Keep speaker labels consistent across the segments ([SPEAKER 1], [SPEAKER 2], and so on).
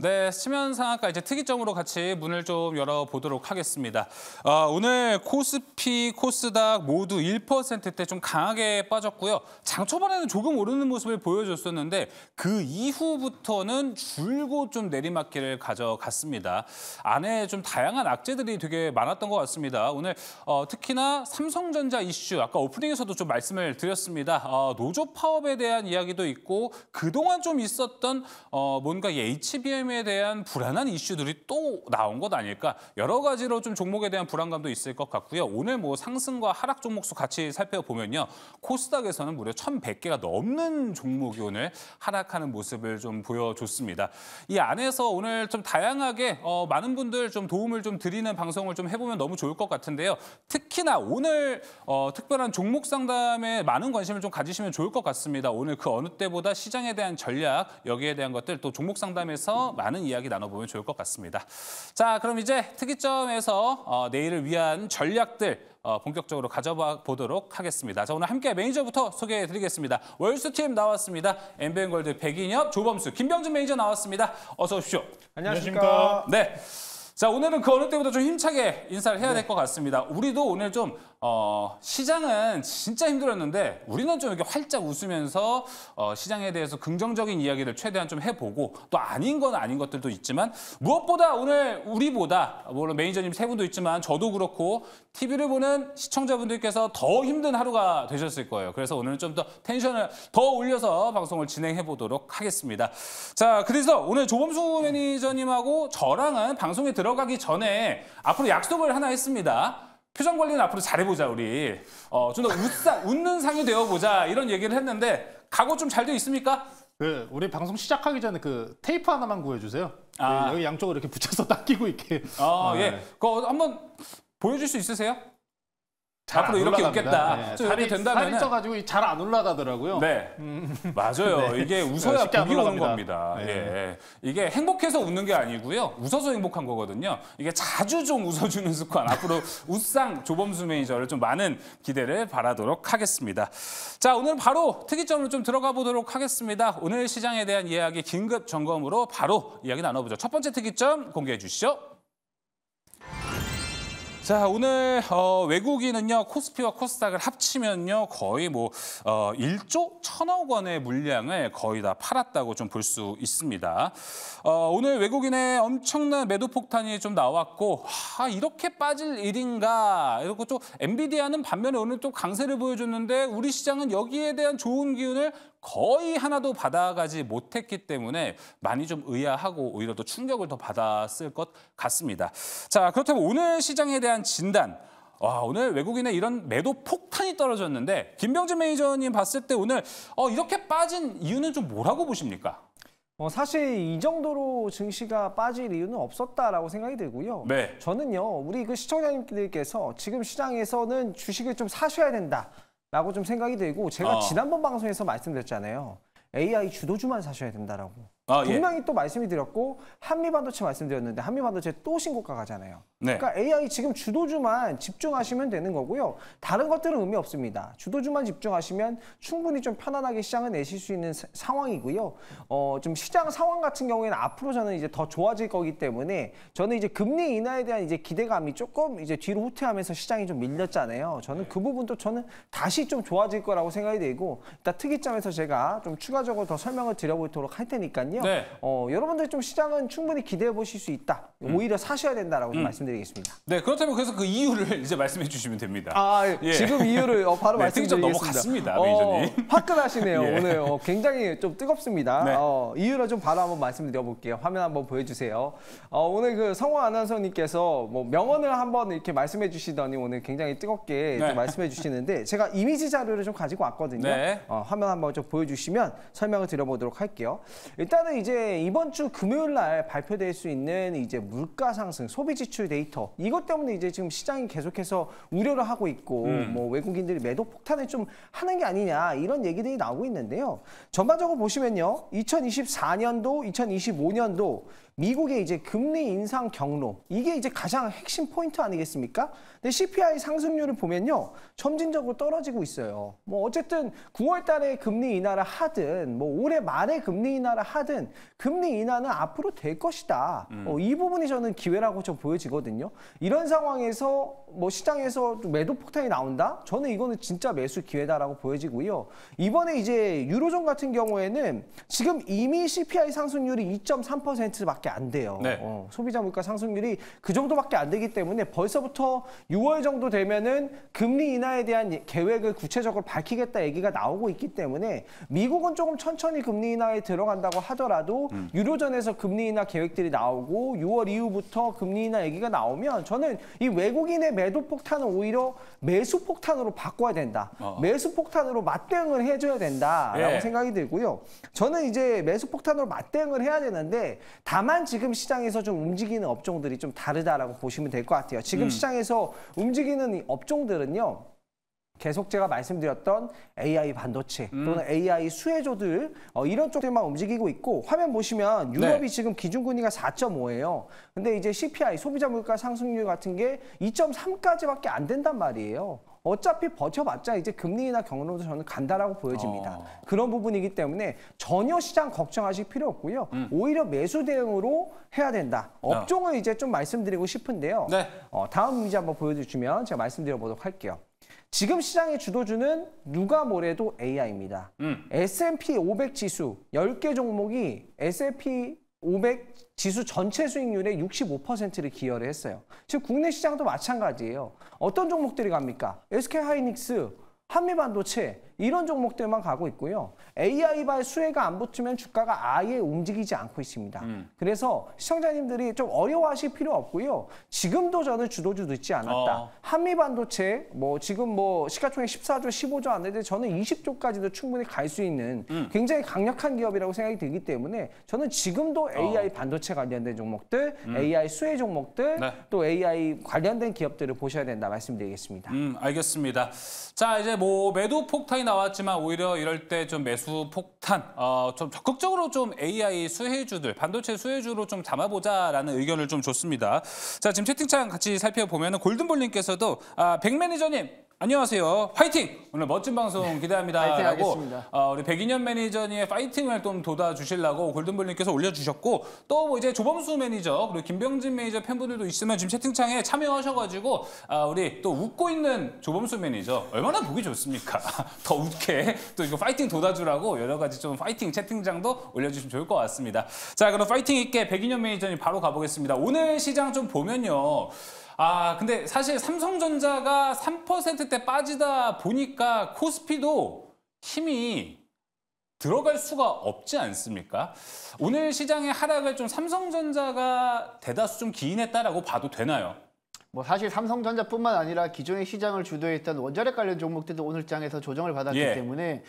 [SPEAKER 1] 네, 수면 상한가 이제 특이점으로 같이 문을 좀 열어보도록 하겠습니다. 오늘 코스피, 코스닥 모두 1%대 좀 강하게 빠졌고요. 장 초반에는 조금 오르는 모습을 보여줬었는데 그 이후부터는 줄곧 좀 내리막길을 가져갔습니다. 안에 좀 다양한 악재들이 되게 많았던 것 같습니다. 오늘 특히나 삼성전자 이슈, 아까 오프닝에서도 좀 말씀을 드렸습니다. 노조 파업에 대한 이야기도 있고 그동안 좀 있었던 뭔가 이 HBM에 대한 불안한 이슈들이 또 나온 것 아닐까. 여러 가지로 좀 종목에 대한 불안감도 있을 것 같고요. 오늘 뭐 상승과 하락 종목수 같이 살펴보면요. 코스닥에서는 무려 1,100개가 넘는 종목이 오늘 하락하는 모습을 좀 보여줬습니다. 이 안에서 오늘 좀 다양하게 많은 분들 좀 도움을 좀 드리는 방송을 좀 해보면 너무 좋을 것 같은데요. 특히나 오늘 특별한 종목 상담에 많은 관심을 좀 가지시면 좋을 것 같습니다. 오늘 그 어느 때보다 시장에 대한 전략, 여기에 대한 것들 또 종목 상담에서 많은 이야기 나눠보면 좋을 것 같습니다. 자, 그럼 이제 특이점에서 내일을 위한 전략들 본격적으로 가져봐 보도록 하겠습니다. 자, 오늘 함께 매니저부터 소개해드리겠습니다. 월수팀 나왔습니다. 엠비엔골드 백인엽, 조범수, 김병준 매니저 나왔습니다. 어서 오십시오.
[SPEAKER 2] 안녕하십니까.
[SPEAKER 1] 네. 자, 오늘은 그 어느 때보다 좀 힘차게 인사를 해야 될 것 같습니다. 우리도 오늘 좀 시장은 진짜 힘들었는데 우리는 좀 이렇게 활짝 웃으면서 시장에 대해서 긍정적인 이야기를 최대한 좀 해보고 또 아닌 건 아닌 것들도 있지만 무엇보다 오늘 우리보다 물론 매니저님 세 분도 있지만 저도 그렇고 TV를 보는 시청자분들께서 더 힘든 하루가 되셨을 거예요. 그래서 오늘은 좀 더 텐션을 더 올려서 방송을 진행해 보도록 하겠습니다. 자, 그래서 오늘 조범수 매니저님하고 저랑은 방송에 들어가기 전에 앞으로 약속을 하나 했습니다. 표정 관리는 앞으로 잘해보자 우리. 좀 더 웃는 상이 되어보자 이런 얘기를 했는데 각오 좀 잘 돼 있습니까?
[SPEAKER 2] 우리 방송 시작하기 전에 그 테이프 하나만 구해주세요. 여기 양쪽으로 이렇게 붙여서 딱 끼고 있게.
[SPEAKER 1] 예. 그거 한번 보여줄 수 있으세요? 앞으로 이렇게 웃겠다.
[SPEAKER 2] 네.
[SPEAKER 1] 이렇게 된다면
[SPEAKER 2] 살이 쪄가지고 잘 안 올라가더라고요.
[SPEAKER 1] 네, 맞아요.
[SPEAKER 2] 네.
[SPEAKER 1] 이게 웃어야 복이 오는 겁니다.
[SPEAKER 2] 네.
[SPEAKER 1] 예, 이게 행복해서 웃는 게 아니고요. 웃어서 행복한 거거든요. 이게 자주 좀 웃어주는 습관. 앞으로 웃상 조범수 매니저를 좀 많은 기대를 바라도록 하겠습니다. 자, 오늘 바로 특이점으로 좀 들어가 보도록 하겠습니다. 오늘 시장에 대한 이야기 긴급 점검으로 바로 이야기 나눠보죠. 첫 번째 특이점 공개해 주시죠. 자, 오늘 외국인은요 코스피와 코스닥을 합치면요 거의 뭐 1조 1,000억 원의 물량을 거의 다 팔았다고 좀 볼 수 있습니다. 오늘 외국인의 엄청난 매도 폭탄이 좀 나왔고 이렇게 빠질 일인가 이러고 또 엔비디아는 반면에 오늘 또 강세를 보여줬는데 우리 시장은 여기에 대한 좋은 기운을 거의 하나도 받아가지 못했기 때문에 많이 좀 의아하고 오히려 더 충격을 더 받았을 것 같습니다. 자, 그렇다면 오늘 시장에 대한 진단. 오늘 외국인의 이런 매도 폭탄이 떨어졌는데 김병준 매니저님 봤을 때 오늘 이렇게 빠진 이유는 좀 뭐라고 보십니까?
[SPEAKER 3] 사실 이 정도로 증시가 빠질 이유는 없었다라고 생각이 들고요.
[SPEAKER 1] 네.
[SPEAKER 3] 저는요, 우리 그 시청자님들께서 지금 시장에서는 주식을 좀 사셔야 된다라고 좀 생각이 들고 제가 지난번 방송에서 말씀드렸잖아요. AI 주도주만 사셔야 된다라고. 분명히 또 말씀이 드렸고 한미반도체 말씀드렸는데 한미반도체 또 신고가 가잖아요.
[SPEAKER 1] 네.
[SPEAKER 3] 그러니까 AI 지금 주도주만 집중하시면 되는 거고요. 다른 것들은 의미 없습니다. 주도주만 집중하시면 충분히 좀 편안하게 시장을 내실 수 있는 상황이고요. 좀 시장 상황 같은 경우에는 앞으로 저는 이제 더 좋아질 거기 때문에 저는 이제 금리 인하에 대한 이제 기대감이 조금 이제 뒤로 후퇴하면서 시장이 좀 밀렸잖아요. 저는 그 부분도 저는 다시 좀 좋아질 거라고 생각이 되고 일단 특이점에서 제가 좀 추가적으로 더 설명을 드려보도록 할 테니까요.
[SPEAKER 1] 네.
[SPEAKER 3] 여러분들 좀 시장은 충분히 기대해 보실 수 있다. 오히려 사셔야 된다라고 좀 말씀드리겠습니다.
[SPEAKER 1] 네, 그렇다면 그래서 그 이유를 이제 말씀해 주시면 됩니다.
[SPEAKER 3] 예. 지금 이유를 바로 말씀드리겠습니다.
[SPEAKER 1] 넘어갔습니다, 매니저님.
[SPEAKER 3] 화끈하시네요.
[SPEAKER 1] 예.
[SPEAKER 3] 오늘 굉장히 좀 뜨겁습니다.
[SPEAKER 1] 네.
[SPEAKER 3] 이유를 좀 바로 한번 말씀드려 볼게요. 화면 한번 보여주세요. 오늘 그 성호 아나운서님께서 뭐 명언을 한번 이렇게 말씀해 주시더니 오늘 굉장히 뜨겁게 좀 말씀해 주시는데 제가 이미지 자료를 좀 가지고 왔거든요.
[SPEAKER 1] 네.
[SPEAKER 3] 화면 한번 좀 보여주시면 설명을 드려보도록 할게요. 일단은 이제 이번 주 금요일 날 발표될 수 있는 이제 물가 상승, 소비 지출 데이터 이것 때문에 이제 지금 시장이 계속해서 우려를 하고 있고 뭐 외국인들이 매도 폭탄을 좀 하는 게 아니냐 이런 얘기들이 나오고 있는데요. 전반적으로 보시면요. 2024년도, 2025년도 미국의 이제 금리 인상 경로 이게 이제 가장 핵심 포인트 아니겠습니까? 근데 CPI 상승률을 보면요 점진적으로 떨어지고 있어요. 뭐 어쨌든 9월 달에 금리 인하를 하든 뭐 올해 말에 금리 인하를 하든 하든 금리 인하는 앞으로 될 것이다. 이 부분이 저는 기회라고 좀 보여지거든요. 이런 상황에서 뭐 시장에서 매도 폭탄이 나온다? 저는 이거는 진짜 매수 기회다라고 보여지고요. 이번에 이제 유로존 같은 경우에는 지금 이미 CPI 상승률이 2.3%밖에 안 돼요.
[SPEAKER 1] 네.
[SPEAKER 3] 소비자 물가 상승률이 그 정도밖에 안 되기 때문에 벌써부터 6월 정도 되면은 금리 인하에 대한 계획을 구체적으로 밝히겠다 얘기가 나오고 있기 때문에 미국은 조금 천천히 금리 인하에 들어간다고 하더라도 유로존에서 금리 인하 계획들이 나오고 6월 이후부터 금리 인하 얘기가 나오면 저는 이 외국인의 매도 폭탄은 오히려 매수 폭탄으로 바꿔야 된다. 매수 폭탄으로 맞대응을 해줘야 된다라고 생각이 들고요. 저는 이제 매수 폭탄으로 맞대응을 해야 되는데 다만 지금 시장에서 좀 움직이는 업종들이 좀 다르다라고 보시면 될 것 같아요. 지금 시장에서 움직이는 이 업종들은요. 계속 제가 말씀드렸던 AI 반도체 또는 AI 수혜주들 이런 쪽들만 움직이고 있고 화면 보시면 유럽이 지금 기준금리가 4.5예요. 근데 이제 CPI 소비자 물가 상승률 같은 게 2.3까지밖에 안 된단 말이에요. 어차피 버텨봤자 이제 금리 인하 경로도 저는 간다라고 보여집니다. 그런 부분이기 때문에 전혀 시장 걱정하실 필요 없고요. 오히려 매수 대응으로 해야 된다. 업종을 이제 좀 말씀드리고 싶은데요. 다음 이미지 한번 보여주시면 제가 말씀드려보도록 할게요. 지금 시장의 주도주는 누가 뭐래도 AI입니다. S&P 500 지수 10개 종목이 S&P 500 지수 전체 수익률의 65%를 기여를 했어요. 지금 국내 시장도 마찬가지예요. 어떤 종목들이 갑니까? SK하이닉스, 한미반도체 이런 종목들만 가고 있고요. AI발 수혜가 안 붙으면 주가가 아예 움직이지 않고 있습니다. 그래서 시청자님들이 좀 어려워하실 필요 없고요. 지금도 저는 주도주 늦지 않았다. 한미반도체 지금 시가총액 14조, 15조 안 되는데 저는 20조까지도 충분히 갈 수 있는 굉장히 강력한 기업이라고 생각이 들기 때문에 저는 지금도 AI 반도체 관련된 종목들, AI 수혜 종목들, 또 AI 관련된 기업들을 보셔야 된다 말씀드리겠습니다.
[SPEAKER 1] 알겠습니다. 자, 이제 매도 폭탄이 나왔지만 오히려 이럴 때 좀 매수 폭탄, 좀 적극적으로 좀 AI 수혜주들, 반도체 수혜주로 좀 담아보자라는 의견을 좀 줬습니다. 자, 지금 채팅창 같이 살펴보면 골든볼님께서도 백 매니저님 안녕하세요. 화이팅! 오늘 멋진 방송 기대합니다.
[SPEAKER 2] 화이팅
[SPEAKER 1] 라고
[SPEAKER 2] 하겠습니다.
[SPEAKER 1] 우리 백인현 매니저님의 파이팅을 좀 돋아주시려고 골든볼님께서 올려주셨고 또 이제 조범수 매니저 그리고 김병진 매니저 팬분들도 있으면 지금 채팅창에 참여하셔가지고 우리 또 웃고 있는 조범수 매니저 얼마나 보기 좋습니까? 더 웃게 또 이거 파이팅 돋아주라고 여러 가지 좀 파이팅 채팅창도 올려주시면 좋을 것 같습니다. 자, 그럼 파이팅 있게 백인현 매니저님 바로 가보겠습니다. 오늘 시장 좀 보면요. 근데 사실 삼성전자가 3%대 빠지다 보니까 코스피도 힘이 들어갈 수가 없지 않습니까? 오늘 시장의 하락을 좀 삼성전자가 대다수 좀 기인했다라고 봐도 되나요?
[SPEAKER 2] 사실 삼성전자뿐만 아니라 기존의 시장을 주도했던 원자력 관련 종목들도 오늘 장에서 조정을 받았기 때문에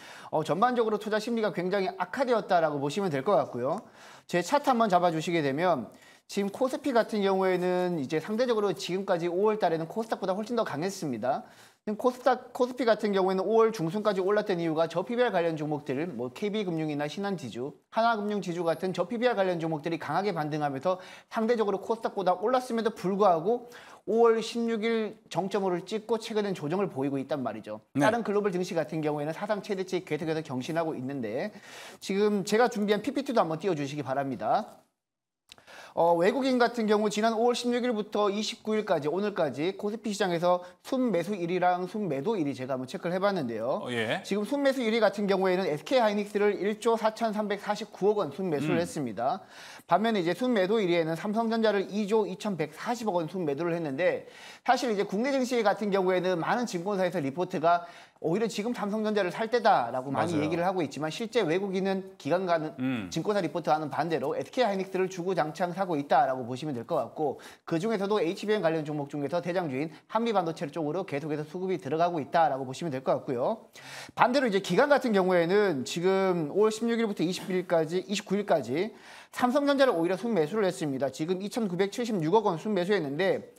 [SPEAKER 2] 전반적으로 투자 심리가 굉장히 악화되었다라고 보시면 될 것 같고요. 제 차트 한번 잡아주시게 되면 지금 코스피 같은 경우에는 이제 상대적으로 지금까지 5월 달에는 코스닥보다 훨씬 더 강했습니다. 코스피 같은 경우에는 5월 중순까지 올랐던 이유가 저PBR 관련 종목들, KB금융이나 신한지주, 하나금융지주 같은 저PBR 관련 종목들이 강하게 반등하면서 상대적으로 코스닥보다 올랐음에도 불구하고 5월 16일 정점으로 찍고 최근엔 조정을 보이고 있단 말이죠. 다른 글로벌 증시 같은 경우에는 사상 최대치 계속해서 경신하고 있는데 지금 제가 준비한 PPT도 한번 띄워주시기 바랍니다. 외국인 같은 경우 지난 5월 16일부터 29일까지 오늘까지 코스피 시장에서 순매수 1위랑 순매도 1위 제가 한번 체크를 해봤는데요. 지금 순매수 1위 같은 경우에는 SK하이닉스를 1조 4,349억 원 순매수를 했습니다. 반면에 이제 순매도 1위에는 삼성전자를 2조 2,140억 원 순매도를 했는데 사실 이제 국내 증시 같은 경우에는 많은 증권사에서 리포트가 오히려 지금 삼성전자를 살 때다라고 많이 얘기를 하고 있지만 실제 외국인은 기관과는 증권사 리포트와는 반대로 SK하이닉스를 주구장창 사고 있다라고 보시면 될 것 같고 그중에서도 HBM 관련 종목 중에서 대장주인 한미반도체 쪽으로 계속해서 수급이 들어가고 있다라고 보시면 될 것 같고요. 반대로 이제 기관 같은 경우에는 지금 5월 16일부터 29일까지 삼성전자를 오히려 순매수를 했습니다. 지금 2,976억 원 순매수했는데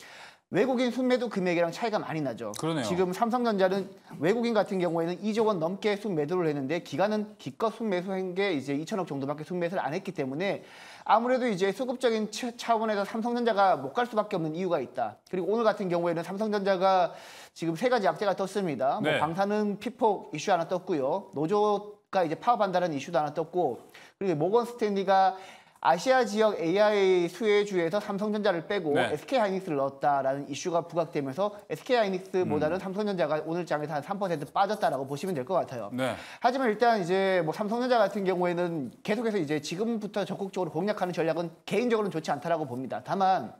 [SPEAKER 2] 외국인 순매도 금액이랑 차이가 많이 나죠.
[SPEAKER 1] 그러네요.
[SPEAKER 2] 지금 삼성전자는 외국인 같은 경우에는 2조 원 넘게 순매도를 했는데 기관은 기껏 순매수한 게 이제 2천억 정도밖에 순매수를 안 했기 때문에 아무래도 이제 수급적인 차원에서 삼성전자가 못 갈 수밖에 없는 이유가 있다. 그리고 오늘 같은 경우에는 삼성전자가 지금 3가지 악재가 떴습니다. 방사능 피폭 이슈 하나 떴고요. 노조 이제 파업한다는 이슈도 하나 떴고, 그리고 모건 스탠리가 아시아 지역 AI 수혜주에서 삼성전자를 빼고
[SPEAKER 1] 네.
[SPEAKER 2] SK하이닉스를 넣었다라는 이슈가 부각되면서 SK하이닉스보다는 삼성전자가 오늘 장에서 한 3% 빠졌다라고 보시면 될 것 같아요.
[SPEAKER 1] 네.
[SPEAKER 2] 하지만 일단 이제 뭐 삼성전자 같은 경우에는 계속해서 이제 지금부터 적극적으로 공략하는 전략은 개인적으로는 좋지 않다라고 봅니다. 다만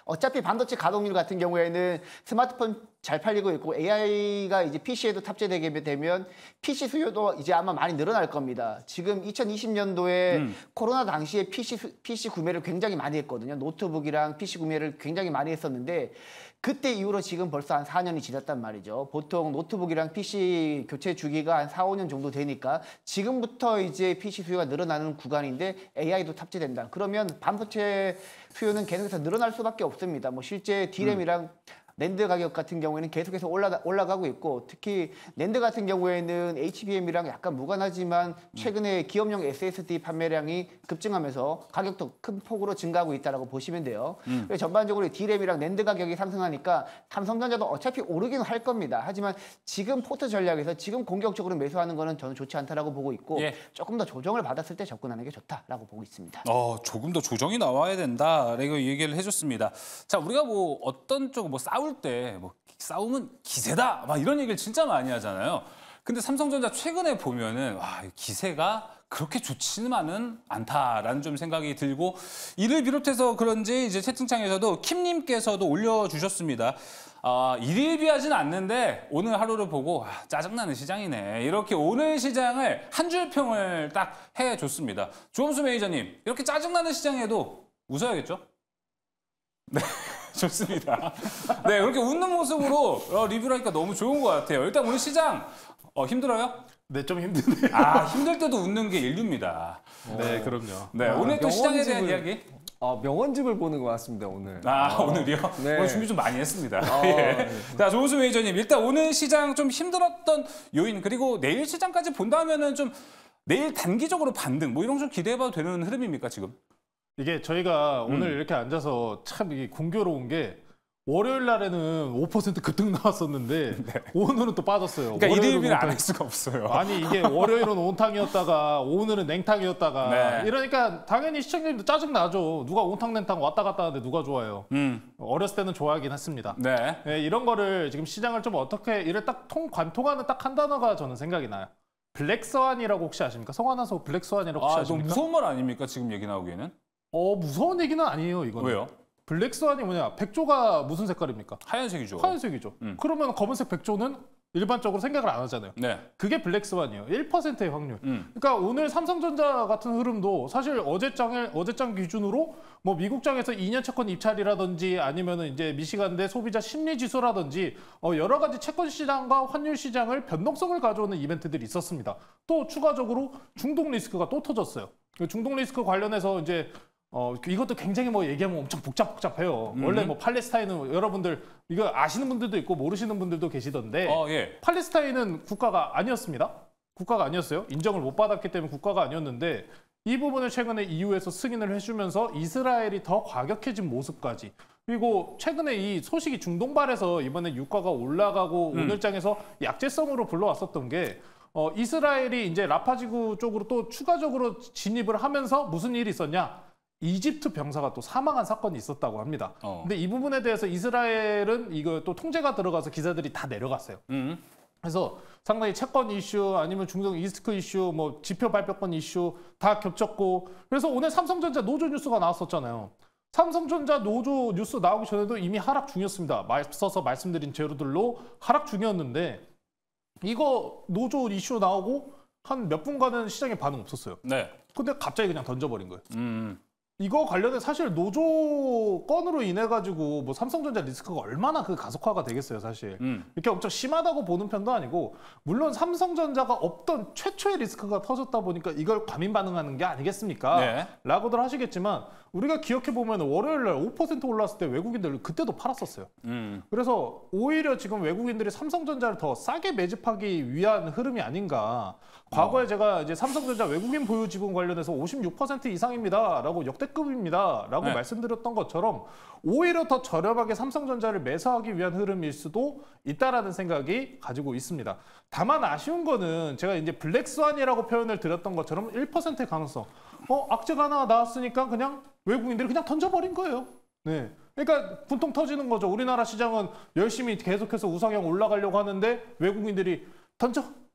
[SPEAKER 2] 어차피 반도체 가동률 같은 경우에는 스마트폰 잘 팔리고 있고 AI가 이제 PC에도 탑재되게 되면 PC 수요도 이제 아마 많이 늘어날 겁니다. 지금 2020년도에 코로나 당시에 PC 구매를 굉장히 많이 했거든요. 노트북이랑 PC 구매를 굉장히 많이 했었는데 그때 이후로 지금 벌써 한 4년이 지났단 말이죠. 보통 노트북이랑 PC 교체 주기가 한 4, 5년 정도 되니까 지금부터 이제 PC 수요가 늘어나는 구간인데 AI도 탑재된다. 그러면 반도체 수요는 계속해서 늘어날 수밖에 없습니다. 뭐 실제 D램이랑 낸드 가격 같은 경우에는 계속해서 올라가고 있고 특히 낸드 같은 경우에는 HBM이랑 약간 무관하지만 최근에 기업용 SSD 판매량이 급증하면서 가격도 큰 폭으로 증가하고 있다고 보시면 돼요. 그래서 전반적으로 D램이랑 낸드 가격이 상승하니까 삼성전자도 어차피 오르긴 할 겁니다. 하지만 지금 포트 전략에서 지금 공격적으로 매수하는 거는 저는 좋지 않다라고 보고 있고
[SPEAKER 1] 예.
[SPEAKER 2] 조금 더 조정을 받았을 때 접근하는 게 좋다라고 보고 있습니다.
[SPEAKER 1] 조금 더 조정이 나와야 된다라고 얘기를 해줬습니다. 자, 우리가 뭐 어떤 쪽 뭐 싸울 때 뭐 싸움은 기세다 막 이런 얘기를 진짜 많이 하잖아요. 근데 삼성전자 최근에 보면은 와, 기세가 그렇게 좋지만은 않다라는 좀 생각이 들고 이를 비롯해서 그런지 이제 채팅창에서도 킴님께서도 올려주셨습니다. 일일 비하진 않는데 오늘 하루를 보고 짜증나는 시장이네. 이렇게 오늘 시장을 한 줄 평을 딱 해줬습니다. 조험수 매니저님, 이렇게 짜증나는 시장에도 웃어야겠죠? 네, 좋습니다. 네, 그렇게 웃는 모습으로 리뷰를 하니까 너무 좋은 것 같아요. 일단 오늘 시장 힘들어요?
[SPEAKER 4] 네, 좀 힘드네요.
[SPEAKER 1] 힘들 때도 웃는 게 인류입니다.
[SPEAKER 4] 네, 그럼요.
[SPEAKER 1] 네, 오늘 또 시장에 대한 이야기?
[SPEAKER 3] 명언집을 보는 것 같습니다, 오늘.
[SPEAKER 1] 오늘이요?
[SPEAKER 3] 네.
[SPEAKER 1] 오늘 준비 좀 많이 했습니다. 예. 자, 조은수 매니저님, 일단 오늘 시장 좀 힘들었던 요인, 그리고 내일 시장까지 본다면은 좀 내일 단기적으로 반등, 뭐 이런 좀 기대해봐도 되는 흐름입니까, 지금?
[SPEAKER 4] 이게 저희가 오늘 이렇게 앉아서 참 이게 공교로운 게 월요일 날에는 5% 급등 나왔었는데 오늘은 또 빠졌어요.
[SPEAKER 1] 그러니까
[SPEAKER 4] 월요일은
[SPEAKER 1] 일일비를 안
[SPEAKER 4] 온탕-
[SPEAKER 1] 할 수가 없어요.
[SPEAKER 4] 아니 이게 월요일은 온탕이었다가 오늘은 냉탕이었다가
[SPEAKER 1] 네.
[SPEAKER 4] 이러니까 당연히 시청자님도 짜증나죠. 누가 온탕 냉탕 왔다 갔다 하는데 누가 좋아해요. 어렸을 때는 좋아하긴 했습니다.
[SPEAKER 1] 네.
[SPEAKER 4] 네, 이런 거를 지금 시장을 좀 어떻게 이를 딱 관통하는 딱 한 단어가 저는 생각이 나요. 블랙스완이라고 혹시 아십니까? 성환아서 블랙스완이라고 혹시
[SPEAKER 1] 너무
[SPEAKER 4] 아십니까?
[SPEAKER 1] 무서운 말 아닙니까, 지금 얘기 나오기에는?
[SPEAKER 4] 무서운 얘기는 아니에요, 이거는.
[SPEAKER 1] 왜요?
[SPEAKER 4] 블랙스완이 뭐냐? 백조가 무슨 색깔입니까?
[SPEAKER 1] 하얀색이죠.
[SPEAKER 4] 하얀색이죠. 그러면 검은색 백조는 일반적으로 생각을 안 하잖아요.
[SPEAKER 1] 네.
[SPEAKER 4] 그게 블랙스완이에요. 1%의 확률.
[SPEAKER 1] 음.
[SPEAKER 4] 그러니까 오늘 삼성전자 같은 흐름도 사실 어제장 기준으로 뭐 미국장에서 2년 채권 입찰이라든지 아니면은 이제 미시간대 소비자 심리 지수라든지 여러 가지 채권 시장과 환율 시장을 변동성을 가져오는 이벤트들이 있었습니다. 또 추가적으로 중동 리스크가 또 터졌어요. 그 중동 리스크 관련해서 이제 이것도 굉장히 뭐 얘기하면 엄청 복잡해요. 원래 뭐 팔레스타인은 여러분들 이거 아시는 분들도 있고 모르시는 분들도 계시던데
[SPEAKER 1] 예.
[SPEAKER 4] 팔레스타인은 국가가 아니었습니다. 국가가 아니었어요. 인정을 못 받았기 때문에 국가가 아니었는데 이 부분을 최근에 EU에서 승인을 해주면서 이스라엘이 더 과격해진 모습까지 그리고 최근에 이 소식이 중동발에서 이번에 유가가 올라가고 오늘장에서 약재성으로 불러왔었던 게 이스라엘이 이제 라파지구 쪽으로 또 추가적으로 진입을 하면서 무슨 일이 있었냐? 이집트 병사가 또 사망한 사건이 있었다고 합니다. 근데 이 부분에 대해서 이스라엘은 이거 또 통제가 들어가서 기사들이 다 내려갔어요. 그래서 상당히 채권 이슈 아니면 중동 이스크 이슈 뭐 지표 발표권 이슈 다 겹쳤고 그래서 오늘 삼성전자 노조 뉴스가 나왔었잖아요. 삼성전자 노조 뉴스 나오기 전에도 이미 하락 중이었습니다. 앞서서 말씀드린 재료들로 하락 중이었는데 이거 노조 이슈 나오고 한 몇 분간은 시장에 반응 없었어요.
[SPEAKER 1] 네.
[SPEAKER 4] 근데 갑자기 그냥 던져버린 거예요. 이거 관련해 사실 노조 건으로 인해 가지고 뭐 삼성전자 리스크가 얼마나 그 가속화가 되겠어요, 사실. 이렇게 엄청 심하다고 보는 편도 아니고 물론 삼성전자가 없던 최초의 리스크가 터졌다 보니까 이걸 과민 반응하는 게 아니겠습니까?
[SPEAKER 1] 네.
[SPEAKER 4] 라고들 하시겠지만 우리가 기억해 보면 월요일 날 5% 올랐을 때 외국인들 그때도 팔았었어요. 그래서 오히려 지금 외국인들이 삼성전자를 더 싸게 매집하기 위한 흐름이 아닌가. 과거에 제가 이제 삼성전자 외국인 보유 지분 관련해서 56% 이상입니다라고 역대 역대급입니다라고
[SPEAKER 1] 네.
[SPEAKER 4] 말씀드렸던 것처럼 오히려 더 저렴하게 삼성전자를 매수하기 위한 흐름일 수도 있다라는 생각이 가지고 있습니다. 다만 아쉬운 거는 제가 이제 블랙스완이라고 표현을 드렸던 것처럼 1%의 가능성. 악재가 하나 나왔으니까 그냥 외국인들이 그냥 던져버린 거예요. 네. 그러니까 분통 터지는 거죠. 우리나라 시장은 열심히 계속해서 우상향 올라가려고 하는데 외국인들이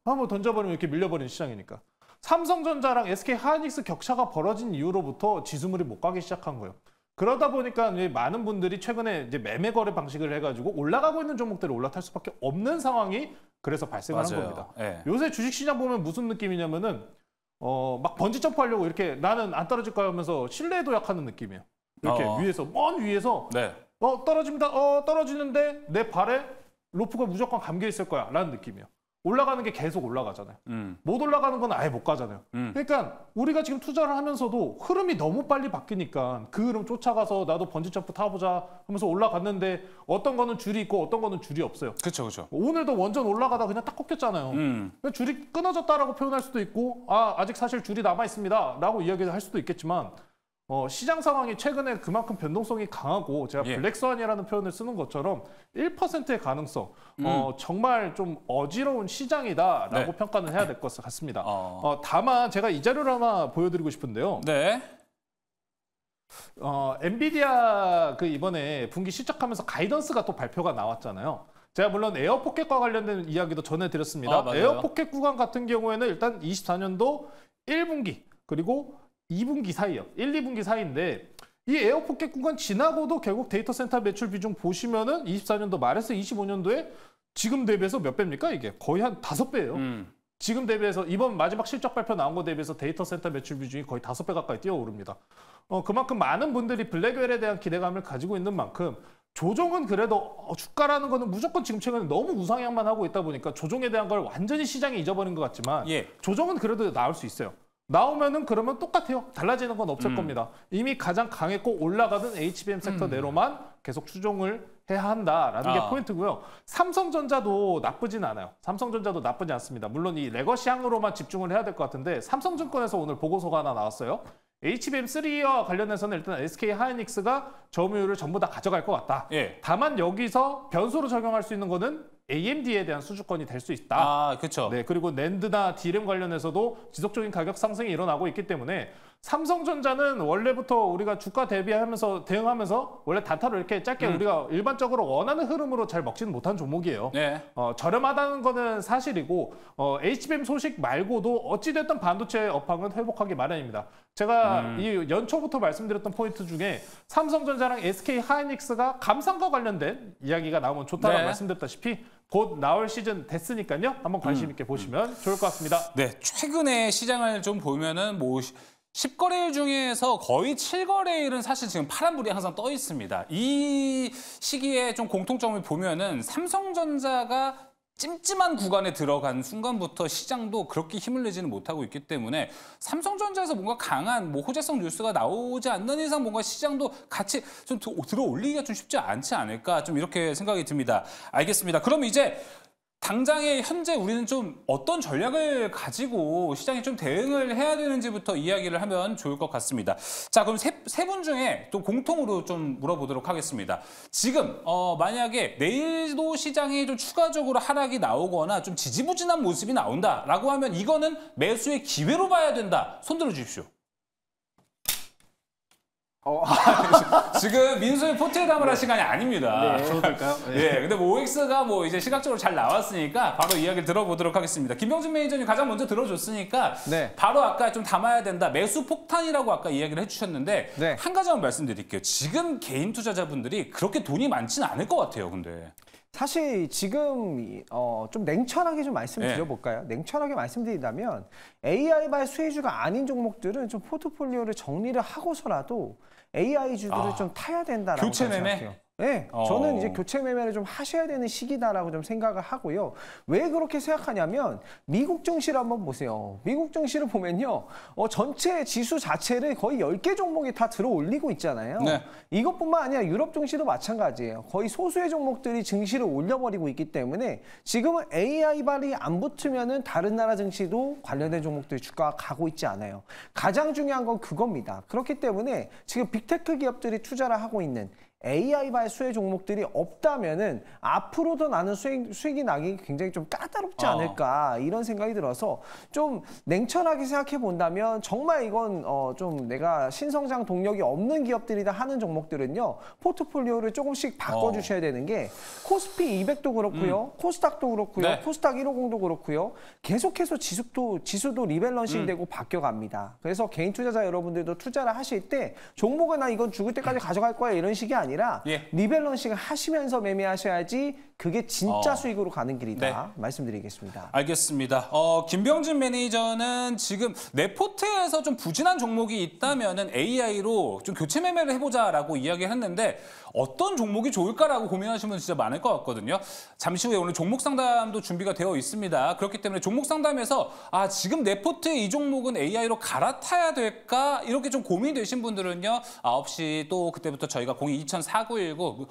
[SPEAKER 4] 한번 던져버리면 이렇게 밀려버리는 시장이니까. 삼성전자랑 SK하이닉스 격차가 벌어진 이후로부터 지수물이 못 가기 시작한 거예요. 그러다 보니까 이제 많은 분들이 최근에 이제 매매 거래 방식을 해가지고 올라가고 있는 종목들을 올라탈 수밖에 없는 상황이 그래서 발생하는 겁니다.
[SPEAKER 1] 네.
[SPEAKER 4] 요새 주식시장 보면 무슨 느낌이냐면은 막 번지 점프하려고 이렇게 나는 안 떨어질 거야 하면서 신뢰에 도약하는 느낌이에요. 이렇게 위에서 먼 위에서
[SPEAKER 1] 네.
[SPEAKER 4] 떨어집니다. 떨어지는데 내 발에 로프가 무조건 감겨 있을 거야 라는 느낌이에요. 올라가는 게 계속 올라가잖아요. 못 올라가는 건 아예 못 가잖아요. 그러니까 우리가 지금 투자를 하면서도 흐름이 너무 빨리 바뀌니까 그 흐름 쫓아가서 나도 번지점프 타보자 하면서 올라갔는데 어떤 거는 줄이 있고 어떤 거는 줄이 없어요.
[SPEAKER 1] 그렇죠.
[SPEAKER 4] 오늘도 원전 올라가다 그냥 딱 꺾였잖아요. 줄이 끊어졌다라고 표현할 수도 있고 아직 사실 줄이 남아있습니다 라고 이야기를 할 수도 있겠지만 시장 상황이 최근에 그만큼 변동성이 강하고 제가 블랙스완이라는 표현을 쓰는 것처럼 1%의 가능성 정말 좀 어지러운 시장이다라고
[SPEAKER 1] 네.
[SPEAKER 4] 평가는 해야 될 것 같습니다. 다만 제가 이 자료를 하나 보여드리고 싶은데요.
[SPEAKER 1] 네.
[SPEAKER 4] 엔비디아 이번에 분기 실적하면서 가이던스가 또 발표가 나왔잖아요. 제가 물론 에어포켓과 관련된 이야기도 전해드렸습니다. 에어포켓 구간 같은 경우에는 일단 24년도 1분기 그리고 2분기 사이요. 1, 2분기 사이인데 이 에어포켓 구간 지나고도 결국 데이터 센터 매출 비중 보시면은 24년도 말에서 25년도에 지금 대비해서 몇 배입니까? 이게 거의 한 5배예요. 지금 대비해서 이번 마지막 실적 발표 나온 거 대비해서 데이터 센터 매출 비중이 거의 5배 가까이 뛰어오릅니다. 그만큼 많은 분들이 블랙웰에 대한 기대감을 가지고 있는 만큼 조정은 그래도 주가라는 거는 무조건 지금 최근에 너무 우상향만 하고 있다 보니까 조정에 대한 걸 완전히 시장이 잊어버린 것 같지만 조정은 그래도 나올 수 있어요. 나오면은 그러면 똑같아요. 달라지는 건 없을 겁니다. 이미 가장 강했고 올라가던 HBM 섹터 내로만 계속 추종을 해야 한다라는 게 포인트고요. 삼성전자도 나쁘진 않아요. 삼성전자도 나쁘지 않습니다. 물론 이 레거시향으로만 집중을 해야 될 것 같은데 삼성증권에서 오늘 보고서가 하나 나왔어요. HBM3와 관련해서는 일단 SK하이닉스가 점유율을 전부 다 가져갈 것 같다. 다만 여기서 변수로 적용할 수 있는 거는 AMD에 대한 수주권이 될 수 있다.
[SPEAKER 1] 그렇죠.
[SPEAKER 4] 네, 그리고 낸드나 D램 관련해서도 지속적인 가격 상승이 일어나고 있기 때문에 삼성전자는 원래부터 우리가 주가 대응하면서 원래 단타로 이렇게 짧게 우리가 일반적으로 원하는 흐름으로 잘 먹지는 못한 종목이에요. 저렴하다는 거는 사실이고 HBM 소식 말고도 어찌됐든 반도체 업황은 회복하기 마련입니다. 제가 이 연초부터 말씀드렸던 포인트 중에 삼성전자랑 SK하이닉스가 감산과 관련된 이야기가 나오면 좋다라고 말씀드렸다시피 곧 나올 시즌 됐으니까요. 한번 관심 있게 보시면 좋을 것 같습니다.
[SPEAKER 1] 네, 최근에 시장을 좀 보면은 10거래일 중에서 거의 7거래일은 사실 지금 파란불이 항상 떠 있습니다. 이 시기에 좀 공통점을 보면은 삼성전자가 찜찜한 구간에 들어간 순간부터 시장도 그렇게 힘을 내지는 못하고 있기 때문에 삼성전자에서 뭔가 강한 호재성 뉴스가 나오지 않는 이상 뭔가 시장도 같이 좀 들어 올리기가 좀 쉽지 않지 않을까 좀 이렇게 생각이 듭니다. 알겠습니다. 그럼 이제 당장에 현재 우리는 좀 어떤 전략을 가지고 시장에 좀 대응을 해야 되는지부터 이야기를 하면 좋을 것 같습니다. 자, 그럼 세 분 중에 또 공통으로 좀 물어보도록 하겠습니다. 지금 만약에 내일도 시장이 좀 추가적으로 하락이 나오거나 좀 지지부진한 모습이 나온다라고 하면 이거는 매수의 기회로 봐야 된다. 손 들어 주십시오. 지금 민수의 포트에 담으라 시간이 아닙니다.
[SPEAKER 2] 저도 될까요?
[SPEAKER 1] 근데 OX가 이제 시각적으로 잘 나왔으니까 바로 이야기를 들어보도록 하겠습니다. 김병준 매니저님 가장 먼저 들어줬으니까 바로 아까 좀 담아야 된다. 매수 폭탄이라고 아까 이야기를 해주셨는데 한 가지만 말씀드릴게요. 지금 개인 투자자분들이 그렇게 돈이 많지는 않을 것 같아요. 근데
[SPEAKER 3] 사실 지금 좀 냉철하게 좀 말씀드려볼까요? 냉철하게 말씀드린다면 AI발 수혜주가 아닌 종목들은 좀 포트폴리오를 정리를 하고서라도 AI주들을 좀 타야 된다라고
[SPEAKER 1] 교체 매매?
[SPEAKER 3] 생각해요. 네, 저는 이제 교체 매매를 좀 하셔야 되는 시기다라고 좀 생각을 하고요. 왜 그렇게 생각하냐면 미국 증시를 한번 보세요. 미국 증시를 보면요. 전체 지수 자체를 거의 10개 종목이 다 들어 올리고 있잖아요.
[SPEAKER 1] 네.
[SPEAKER 3] 이것뿐만 아니라 유럽 증시도 마찬가지예요. 거의 소수의 종목들이 증시를 올려버리고 있기 때문에 지금은 AI 발이 안 붙으면은 다른 나라 증시도 관련된 종목들이 주가가 가고 있지 않아요. 가장 중요한 건 그겁니다. 그렇기 때문에 지금 빅테크 기업들이 투자를 하고 있는 AI발 수혜 종목들이 없다면은 앞으로도 나는 수익이 나기 굉장히 좀 까다롭지 않을까 이런 생각이 들어서 좀 냉철하게 생각해 본다면 정말 이건 좀 내가 신성장 동력이 없는 기업들이다 하는 종목들은요 포트폴리오를 조금씩 바꿔주셔야 되는 게 코스피 200도 그렇고요 코스닥도 그렇고요
[SPEAKER 1] 네.
[SPEAKER 3] 코스닥 150도 그렇고요 계속해서 지수도 리밸런싱 되고 바뀌어갑니다. 그래서 개인 투자자 여러분들도 투자를 하실 때 종목을 나 이건 죽을 때까지 가져갈 거야 이런 식이 아니라 리밸런싱을 하시면서 매매하셔야지 그게 진짜 수익으로 가는 길이다 말씀드리겠습니다.
[SPEAKER 1] 알겠습니다. 김병진 매니저는 지금 내 포트에서 좀 부진한 종목이 있다면은 AI로 좀 교체 매매를 해보자라고 이야기했는데 어떤 종목이 좋을까라고 고민하시는 분 진짜 많을 것 같거든요. 잠시 후에 오늘 종목 상담도 준비가 되어 있습니다. 그렇기 때문에 종목 상담에서 지금 내 포트에 이 종목은 AI로 갈아타야 될까 이렇게 좀 고민되신 분들은요 9시 또 그때부터 저희가 02-204919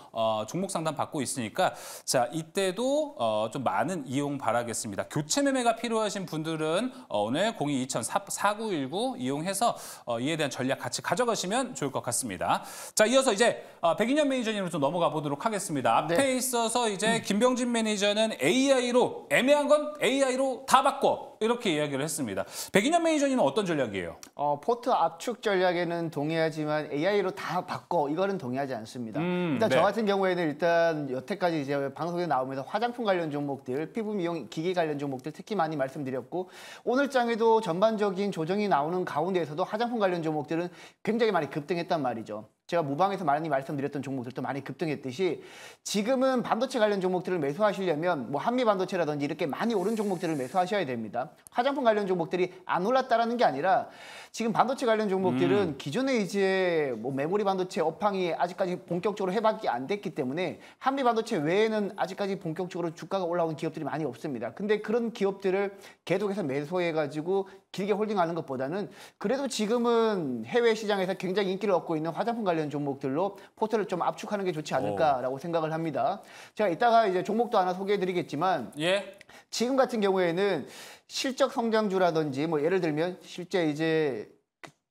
[SPEAKER 1] 종목 상담 받고 있으니까 자 이때도 좀 많은 이용 바라겠습니다. 교체 매매가 필요하신 분들은 오늘 02-204919 이용해서 이에 대한 전략 같이 가져가시면 좋을 것 같습니다. 자 이어서 이제 백인현 매니저님으로 좀 넘어가 보도록 하겠습니다. 앞에 있어서 이제 김병진 매니저는 AI로 애매한 건 AI로 다 바꿔 이렇게 이야기를 했습니다. 백인현 매니저님은 어떤 전략이에요?
[SPEAKER 2] 포트 압축 전략에는 동의하지만 AI로 다 바꿔 이거는 동의하지 않습니다. 일단 저 같은 경우에는 일단 여태까지 이제 방송에 나오면서 화장품 관련 종목들, 피부 미용 기기 관련 종목들 특히 많이 말씀드렸고 오늘 장에도 전반적인 조정이 나오는 가운데에서도 화장품 관련 종목들은 굉장히 많이 급등했단 말이죠. 제가 무방에서 많이 말씀드렸던 종목들도 많이 급등했듯이 지금은 반도체 관련 종목들을 매수하시려면 뭐 한미반도체라든지 이렇게 많이 오른 종목들을 매수하셔야 됩니다. 화장품 관련 종목들이 안 올랐다라는 게 아니라 지금 반도체 관련 종목들은 기존에 이제 뭐 메모리 반도체 업황이 아직까지 본격적으로 회복이 안 됐기 때문에 한미 반도체 외에는 아직까지 본격적으로 주가가 올라온 기업들이 많이 없습니다. 근데 그런 기업들을 계속해서 매수해가지고 길게 홀딩하는 것보다는 그래도 지금은 해외 시장에서 굉장히 인기를 얻고 있는 화장품 관련 종목들로 포트를 좀 압축하는 게 좋지 않을까라고 생각을 합니다. 제가 이따가 이제 종목도 하나 소개해드리겠지만 지금 같은 경우에는 실적 성장주라든지 뭐 예를 들면 실제 이제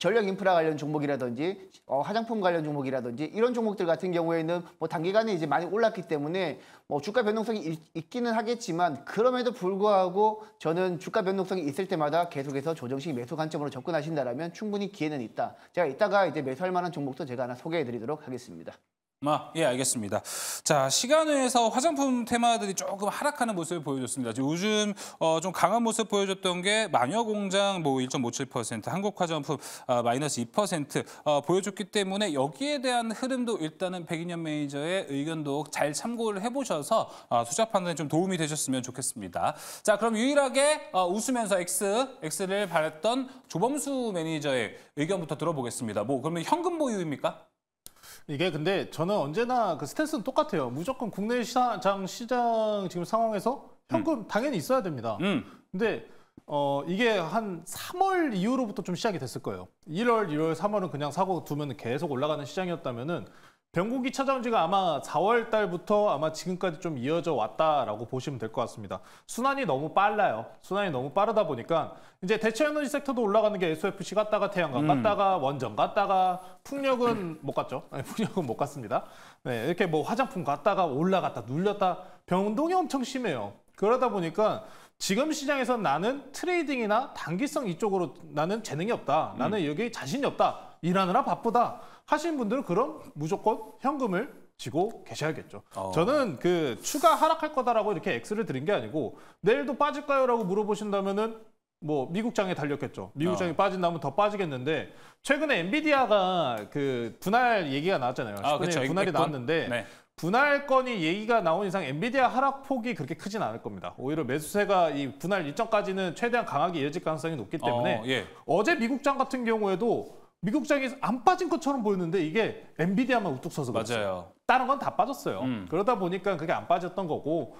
[SPEAKER 2] 전력 인프라 관련 종목이라든지 화장품 관련 종목이라든지 이런 종목들 같은 경우에는 뭐 단기간에 이제 많이 올랐기 때문에 뭐 주가 변동성이 있기는 하겠지만 그럼에도 불구하고 저는 주가 변동성이 있을 때마다 계속해서 조정식 매수 관점으로 접근하신다라면 충분히 기회는 있다. 제가 이따가 이제 매수할 만한 종목도 제가 하나 소개해드리도록 하겠습니다.
[SPEAKER 1] 예, 알겠습니다. 자, 시간외에서 화장품 테마들이 조금 하락하는 모습을 보여줬습니다. 요즘 좀 강한 모습 보여줬던 게 마녀공장 뭐 1.57%, 한국화장품 마이너스 2% 보여줬기 때문에 여기에 대한 흐름도 일단은 백인현 매니저의 의견도 잘 참고를 해보셔서 투자 판단에 좀 도움이 되셨으면 좋겠습니다. 자, 그럼 유일하게 웃으면서 X를 바랬던 조범수 매니저의 의견부터 들어보겠습니다. 뭐 그러면 현금 보유입니까?
[SPEAKER 4] 이게 근데 저는 언제나 그 스탠스는 똑같아요. 무조건 국내 시장 지금 상황에서 현금 당연히 있어야 됩니다. 근데 이게 한 3월 이후로부터 좀 시작이 됐을 거예요. 1월, 2월, 3월은 그냥 사고 두면 계속 올라가는 시장이었다면은 변곡이 찾아온 지가 아마 4월 달부터 아마 지금까지 좀 이어져 왔다라고 보시면 될 것 같습니다. 순환이 너무 빨라요. 순환이 너무 빠르다 보니까 이제 대체 에너지 섹터도 올라가는 게 SOFC 갔다가 태양광 갔다가 원전 갔다가 풍력은 못 갔죠. 아니, 풍력은 못 갔습니다. 네, 이렇게 뭐 화장품 갔다가 올라갔다 눌렸다 변동이 엄청 심해요. 그러다 보니까 지금 시장에서 나는 트레이딩이나 단기성 이쪽으로 나는 재능이 없다. 나는 여기 자신이 없다. 일하느라 바쁘다. 하신 분들은 그럼 무조건 현금을 쥐고 계셔야겠죠. 저는 그 추가 하락할 거다라고 이렇게 X를 드린 게 아니고 내일도 빠질까요? 라고 물어보신다면은 뭐 미국장에 달렸겠죠. 미국장이 빠진다면 더 빠지겠는데 최근에 엔비디아가 그 분할 얘기가 나왔잖아요.
[SPEAKER 1] 그렇죠.
[SPEAKER 4] 분할이 나왔는데
[SPEAKER 1] 네.
[SPEAKER 4] 분할권이 얘기가 나온 이상 엔비디아 하락폭이 그렇게 크진 않을 겁니다. 오히려 매수세가 이 분할 일정까지는 최대한 강하게 이어질 가능성이 높기 때문에 어제 미국장 같은 경우에도 미국장이 안 빠진 것처럼 보였는데 이게 엔비디아만 우뚝 서서 그렇죠.
[SPEAKER 1] 맞아요.
[SPEAKER 4] 다른 건 다 빠졌어요. 그러다 보니까 그게 안 빠졌던 거고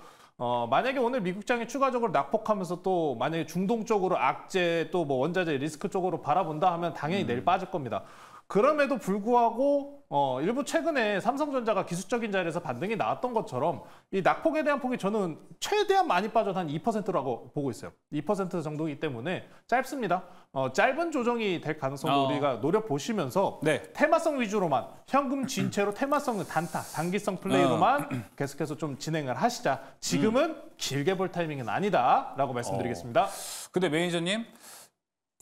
[SPEAKER 4] 만약에 오늘 미국장이 추가적으로 낙폭하면서 또 만약에 중동 쪽으로 악재 또 뭐 원자재 리스크 쪽으로 바라본다 하면 당연히 내일 빠질 겁니다. 그럼에도 불구하고 일부 최근에 삼성전자가 기술적인 자리에서 반등이 나왔던 것처럼 이 낙폭에 대한 폭이 저는 최대한 많이 빠져도 한 2%라고 보고 있어요. 2% 정도이기 때문에 짧습니다. 짧은 조정이 될 가능성도 우리가 노려보시면서
[SPEAKER 1] 네.
[SPEAKER 4] 테마성 위주로만 현금 진채로 테마성은 단타, 단기성 플레이로만 계속해서 좀 진행을 하시자. 지금은 길게 볼 타이밍은 아니다라고 말씀드리겠습니다.
[SPEAKER 1] 근데 매니저님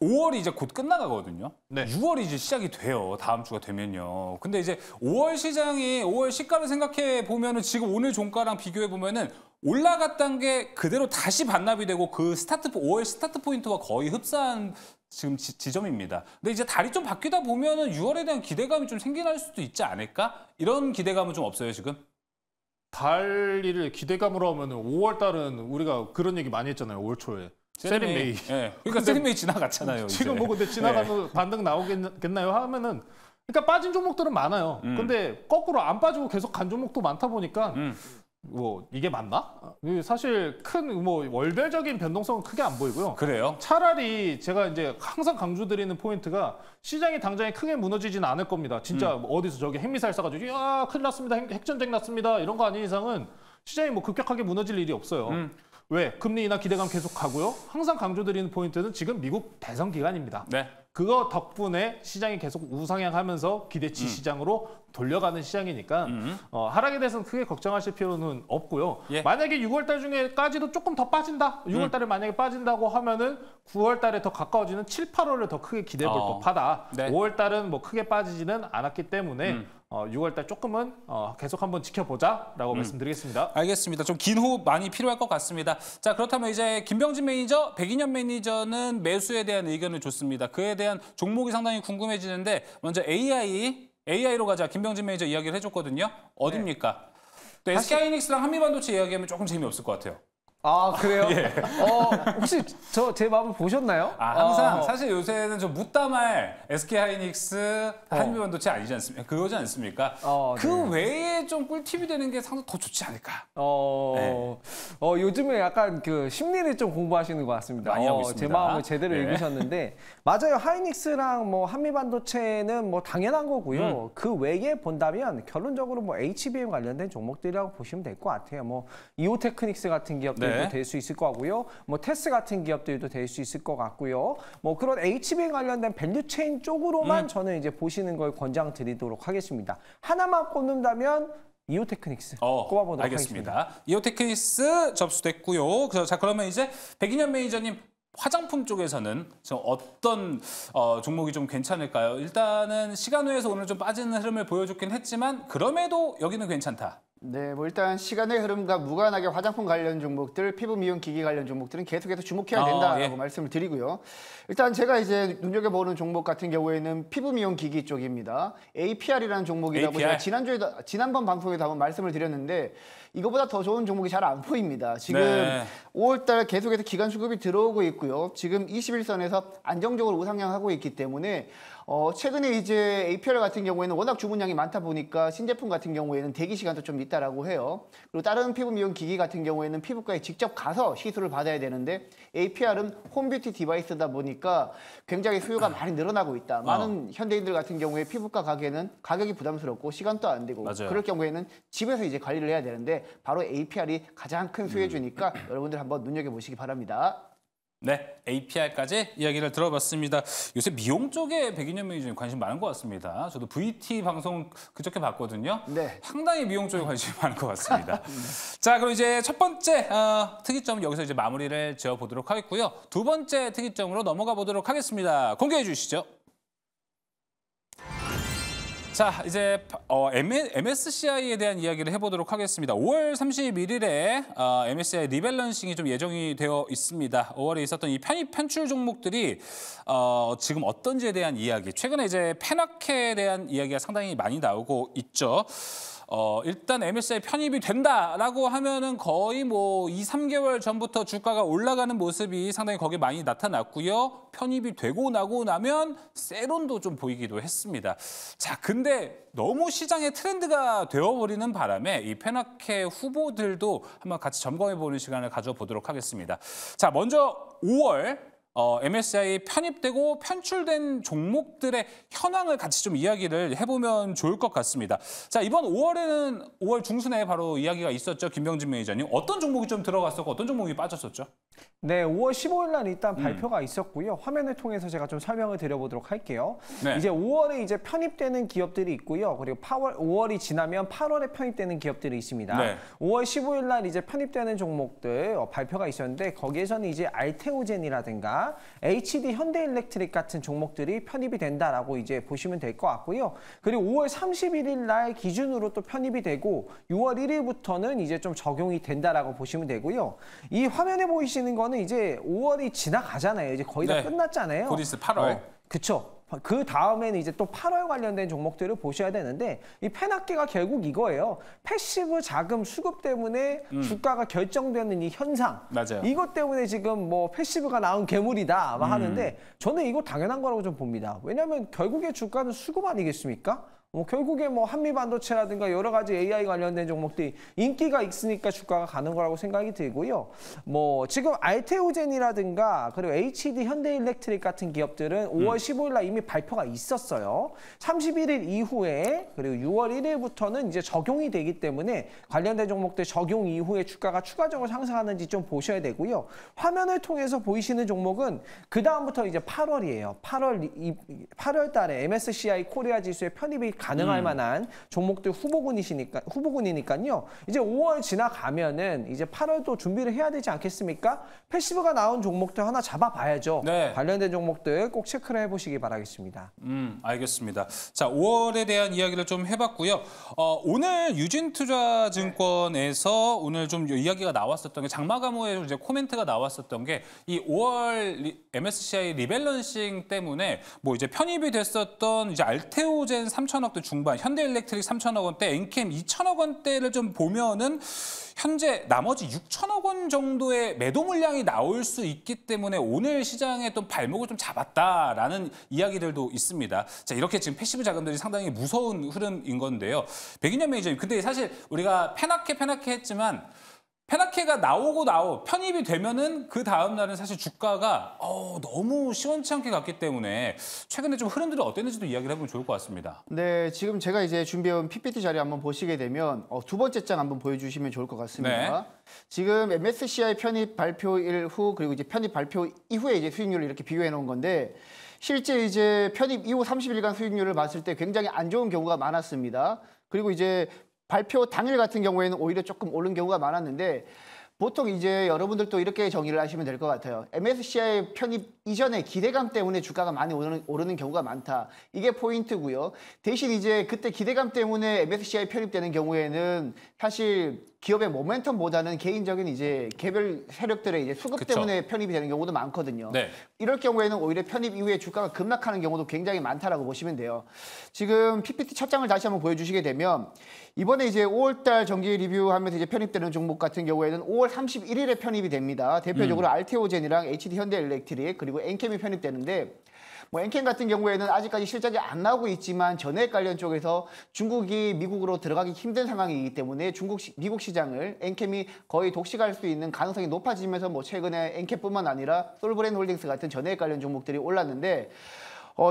[SPEAKER 1] 5월이 이제 곧 끝나가거든요.
[SPEAKER 4] 네.
[SPEAKER 1] 6월이 이제 시작이 돼요. 다음 주가 되면요. 근데 이제 5월 시장이 5월 시가를 생각해 보면은 지금 오늘 종가랑 비교해 보면은 올라갔던 게 그대로 다시 반납이 되고 그 5월 스타트 포인트와 거의 흡사한 지금 지점입니다. 근데 이제 달이 좀 바뀌다 보면은 6월에 대한 기대감이 좀 생겨날 수도 있지 않을까? 이런 기대감은 좀 없어요, 지금?
[SPEAKER 4] 달리를 기대감으로 하면은 5월 달은 우리가 그런 얘기 많이 했잖아요. 올 초에. 세린메이.
[SPEAKER 1] 예. 그러니까 세린메이 지나갔잖아요.
[SPEAKER 4] 지금
[SPEAKER 1] 이제.
[SPEAKER 4] 뭐 근데 지나가면 반등 나오겠나요 하면은 그러니까 빠진 종목들은 많아요. 근데 거꾸로 안 빠지고 계속 간 종목도 많다 보니까 뭐 이게 맞나? 사실 큰 뭐 월별적인 변동성은 크게 안 보이고요.
[SPEAKER 1] 그래요?
[SPEAKER 4] 차라리 제가 이제 항상 강조드리는 포인트가 시장이 당장에 크게 무너지지는 않을 겁니다. 진짜 뭐 어디서 저기 핵미사일 쏴가지고 야 큰일 났습니다. 핵전쟁 났습니다. 이런 거 아닌 이상은 시장이 뭐 급격하게 무너질 일이 없어요. 왜? 금리 인하 기대감 계속 가고요. 항상 강조드리는 포인트는 지금 미국 대선 기간입니다.
[SPEAKER 1] 네.
[SPEAKER 4] 그거 덕분에 시장이 계속 우상향하면서 기대치 시장으로 돌려가는 시장이니까 하락에 대해서는 크게 걱정하실 필요는 없고요.
[SPEAKER 1] 예.
[SPEAKER 4] 만약에 6월 달 중에까지도 조금 더 빠진다. 6월 달에 만약에 빠진다고 하면은 9월 달에 더 가까워지는 7, 8월을 더 크게 기대해 볼 법하다.
[SPEAKER 1] 네.
[SPEAKER 4] 5월 달은 뭐 크게 빠지지는 않았기 때문에 6월 달 조금은 계속 한번 지켜보자라고 말씀드리겠습니다.
[SPEAKER 1] 알겠습니다. 좀 긴 호흡 많이 필요할 것 같습니다. 자, 그렇다면 이제 김병진 매니저, 백인현 매니저는 매수에 대한 의견을 줬습니다. 그에 대한 종목이 상당히 궁금해지는데 먼저 AI로 가자. 김병진 매니저 이야기를 해줬거든요. 어딥니까? 또 SK하이닉스랑 한미반도체 이야기하면 조금 재미없을 것 같아요.
[SPEAKER 3] 아, 그래요? 혹시 제 마음을 보셨나요?
[SPEAKER 1] 항상 사실 요새는 좀 묻다말 SK하이닉스, 한미반도체 아니지 않습니까? 그거지 않습니까? 그
[SPEAKER 3] 네.
[SPEAKER 1] 외에 좀 꿀팁이 되는 게 상당히 더 좋지 않을까?
[SPEAKER 3] 요즘에 약간 그 심리를 좀 공부하시는 것 같습니다.
[SPEAKER 1] 많이 하고 있습니다.
[SPEAKER 3] 제 마음을 제대로
[SPEAKER 1] 네.
[SPEAKER 3] 읽으셨는데 맞아요. 하이닉스랑 뭐 한미반도체는 뭐 당연한 거고요. 그 외에 본다면 결론적으로 뭐 HBM 관련된 종목들이라고 보시면 될 것 같아요. 뭐 이오테크닉스 같은 기업들도
[SPEAKER 1] 네.
[SPEAKER 3] 될 수 있을 것 같고요. 뭐 테스 같은 기업들도 될 수 있을 것 같고요. 뭐 그런 HBM 관련된 밸류체인 쪽으로만 저는 이제 보시는 걸 권장드리도록 하겠습니다. 하나만 꼽는다면 이오테크닉스 꼽아보도록
[SPEAKER 1] 알겠습니다.
[SPEAKER 3] 하겠습니다.
[SPEAKER 1] 이오테크닉스 접수됐고요. 자, 그러면 이제 백인현 매니저님 화장품 쪽에서는 좀 어떤 종목이 좀 괜찮을까요? 일단은 시간 외에서 오늘 좀 빠지는 흐름을 보여줬긴 했지만 그럼에도 여기는 괜찮다.
[SPEAKER 2] 네, 뭐 일단 시간의 흐름과 무관하게 화장품 관련 종목들, 피부 미용 기기 관련 종목들은 계속해서 주목해야 된다라고 말씀을 드리고요. 일단 제가 이제 눈여겨보는 종목 같은 경우에는 피부 미용 기기 쪽입니다. APR이라는 종목이다 보니까 지난번 방송에도 한번 말씀을 드렸는데 이거보다 더 좋은 종목이 잘 안 보입니다. 지금 5월달 계속해서 기간 수급이 들어오고 있고요. 지금 21선에서 안정적으로 우상향하고 있기 때문에 최근에 이제 APR 같은 경우에는 워낙 주문량이 많다 보니까 신제품 같은 경우에는 대기 시간도 좀 있다라고 해요. 그리고 다른 피부 미용 기기 같은 경우에는 피부과에 직접 가서 시술을 받아야 되는데 APR은 홈뷰티 디바이스다 보니까 굉장히 수요가 많이 늘어나고 있다. 많은 현대인들 같은 경우에 피부과 가게는 가격이 부담스럽고 시간도 안 되고
[SPEAKER 1] 맞아요.
[SPEAKER 2] 그럴 경우에는 집에서 이제 관리를 해야 되는데 바로 APR이 가장 큰 수혜주니까 여러분들 한번 눈여겨보시기 바랍니다.
[SPEAKER 1] 네, APR까지 이야기를 들어봤습니다. 요새 미용 쪽에 백인현 매니저님 관심 많은 것 같습니다. 저도 VT 방송 그저께 봤거든요.
[SPEAKER 2] 네.
[SPEAKER 1] 상당히 미용 쪽에 관심이 많은 것 같습니다. 자, 그럼 이제 첫 번째 특이점 여기서 이제 마무리를 지어보도록 하겠고요. 두 번째 특이점으로 넘어가 보도록 하겠습니다. 공개해 주시죠. 자, 이제 MSCI에 대한 이야기를 해보도록 하겠습니다. 5월 31일에 MSCI 리밸런싱이 좀 예정이 되어 있습니다. 5월에 있었던 이 편입 편출 종목들이 지금 어떤지에 대한 이야기, 최근에 이제 페나케에 대한 이야기가 상당히 많이 나오고 있죠. 일단 MSCI 편입이 된다라고 하면은 거의 뭐 2, 3개월 전부터 주가가 올라가는 모습이 상당히 거기에 많이 나타났고요. 편입이 되고 나고 나면 세론도 좀 보이기도 했습니다. 자, 근데 너무 시장의 트렌드가 되어버리는 바람에 이 페나케 후보들도 한번 같이 점검해보는 시간을 가져보도록 하겠습니다. 자, 먼저 5월 MSCI 편입되고 편출된 종목들의 현황을 같이 좀 이야기를 해보면 좋을 것 같습니다. 자, 이번 5월에는 5월 중순에 바로 이야기가 있었죠. 김병진 매니저님. 어떤 종목이 좀 들어갔었고 어떤 종목이 빠졌었죠?
[SPEAKER 3] 네, 5월 15일 날 일단 발표가 있었고요. 화면을 통해서 제가 좀 설명을 드려보도록 할게요.
[SPEAKER 1] 네.
[SPEAKER 3] 이제 5월에 이제 편입되는 기업들이 있고요. 그리고 5월이 지나면 8월에 편입되는 기업들이 있습니다.
[SPEAKER 1] 네.
[SPEAKER 3] 5월 15일 날 이제 편입되는 종목들 발표가 있었는데 거기에서는 이제 알테오젠이라든가 HD 현대일렉트릭 같은 종목들이 편입이 된다라고 이제 보시면 될 것 같고요. 그리고 5월 31일 날 기준으로 또 편입이 되고 6월 1일부터는 이제 좀 적용이 된다라고 보시면 되고요. 이 화면에 보이시는 거는 이제 5월이 지나가잖아요. 이제 거의 다
[SPEAKER 1] 네.
[SPEAKER 3] 끝났잖아요.
[SPEAKER 1] 곧 있을 8월.
[SPEAKER 3] 그쵸. 그 다음에는 이제 또 8월 관련된 종목들을 보셔야 되는데 이 페나케가 결국 이거예요. 패시브 자금 수급 때문에 주가가 결정되는 이 현상.
[SPEAKER 1] 맞아요.
[SPEAKER 3] 이것 때문에 지금 뭐 패시브가 나온 괴물이다 막 하는데 저는 이거 당연한 거라고 좀 봅니다. 왜냐하면 결국에 주가는 수급 아니겠습니까? 결국에 뭐 한미반도체라든가 여러 가지 AI 관련된 종목들이 인기가 있으니까 주가가 가는 거라고 생각이 들고요. 뭐 지금 알테오젠이라든가 그리고 HD 현대일렉트릭 같은 기업들은 5월 15일 날 이미 발표가 있었어요. 31일 이후에 그리고 6월 1일부터는 이제 적용이 되기 때문에 관련된 종목들 적용 이후에 주가가 추가적으로 상승하는지 좀 보셔야 되고요. 화면을 통해서 보이시는 종목은 그 다음부터 이제 8월이에요. 8월 달에 MSCI 코리아 지수에 편입이 가능할 만한 종목들 후보군이니까요. 이제 5월 지나가면은 이제 8월도 준비를 해야 되지 않겠습니까? 패시브가 나온 종목들 하나 잡아봐야죠.
[SPEAKER 1] 네.
[SPEAKER 3] 관련된 종목들 꼭 체크를 해보시기 바라겠습니다.
[SPEAKER 1] 알겠습니다. 자, 5월에 대한 이야기를 좀 해봤고요. 오늘 유진투자증권에서 오늘 좀 이야기가 나왔었던 게 장마감호에 이제 코멘트가 나왔었던 게 이 5월 MSCI 리밸런싱 때문에 뭐 이제 편입이 됐었던 이제 알테오젠 3천억대 중반, 현대일렉트릭 3천억 원대, 엔캠 2천억 원대를 좀 보면은 현재 나머지 6천억 원 정도의 매도 물량이 나올 수 있기 때문에 오늘 시장에 또 발목을 좀 잡았다라는 이야기들도 있습니다. 자, 이렇게 지금 패시브 자금들이 상당히 무서운 흐름인 건데요. 백인현 매니저님, 근데 사실 우리가 페나케 했지만 페나케가 나오고 편입이 되면은 그 다음 날은 사실 주가가 너무 시원치 않게 갔기 때문에 최근에 좀 흐름들이 어땠는지도 이야기를 해보면 좋을 것 같습니다.
[SPEAKER 2] 네, 지금 제가 이제 준비해온 PPT 자료 한번 보시게 되면 두 번째 장 한번 보여주시면 좋을 것 같습니다.
[SPEAKER 1] 네.
[SPEAKER 2] 지금 MSCI 편입 발표일 후 그리고 이제 편입 발표 이후에 이제 수익률을 이렇게 비교해 놓은 건데 실제 이제 편입 이후 30일간 수익률을 봤을 때 굉장히 안 좋은 경우가 많았습니다. 그리고 이제 발표 당일 같은 경우에는 오히려 조금 오른 경우가 많았는데 보통 이제 여러분들도 이렇게 정의를 하시면 될 것 같아요. MSCI 편입 이전에 기대감 때문에 주가가 많이 오르는 경우가 많다. 이게 포인트고요. 대신 이제 그때 기대감 때문에 MSCI 편입되는 경우에는 사실 기업의 모멘텀보다는 개인적인 이제 개별 세력들의 이제 수급
[SPEAKER 1] 그쵸.
[SPEAKER 2] 때문에 편입이 되는 경우도 많거든요.
[SPEAKER 1] 네.
[SPEAKER 2] 이럴 경우에는 오히려 편입 이후에 주가가 급락하는 경우도 굉장히 많다라고 보시면 돼요. 지금 PPT 첫 장을 다시 한번 보여주시게 되면 이번에 이제 5월달 정기 리뷰하면서 이제 편입되는 종목 같은 경우에는 5월 31일에 편입이 됩니다. 대표적으로 알테오젠이랑 HD 현대일렉트릭 그리고 엔캠이 편입되는데 뭐 엔캠 같은 경우에는 아직까지 실적이 안 나오고 있지만 전액 관련 쪽에서 중국이 미국으로 들어가기 힘든 상황이기 때문에 미국 시장을 엔캠이 거의 독식할 수 있는 가능성이 높아지면서 뭐 최근에 엔캠뿐만 아니라 솔브랜홀딩스 같은 전액 관련 종목들이 올랐는데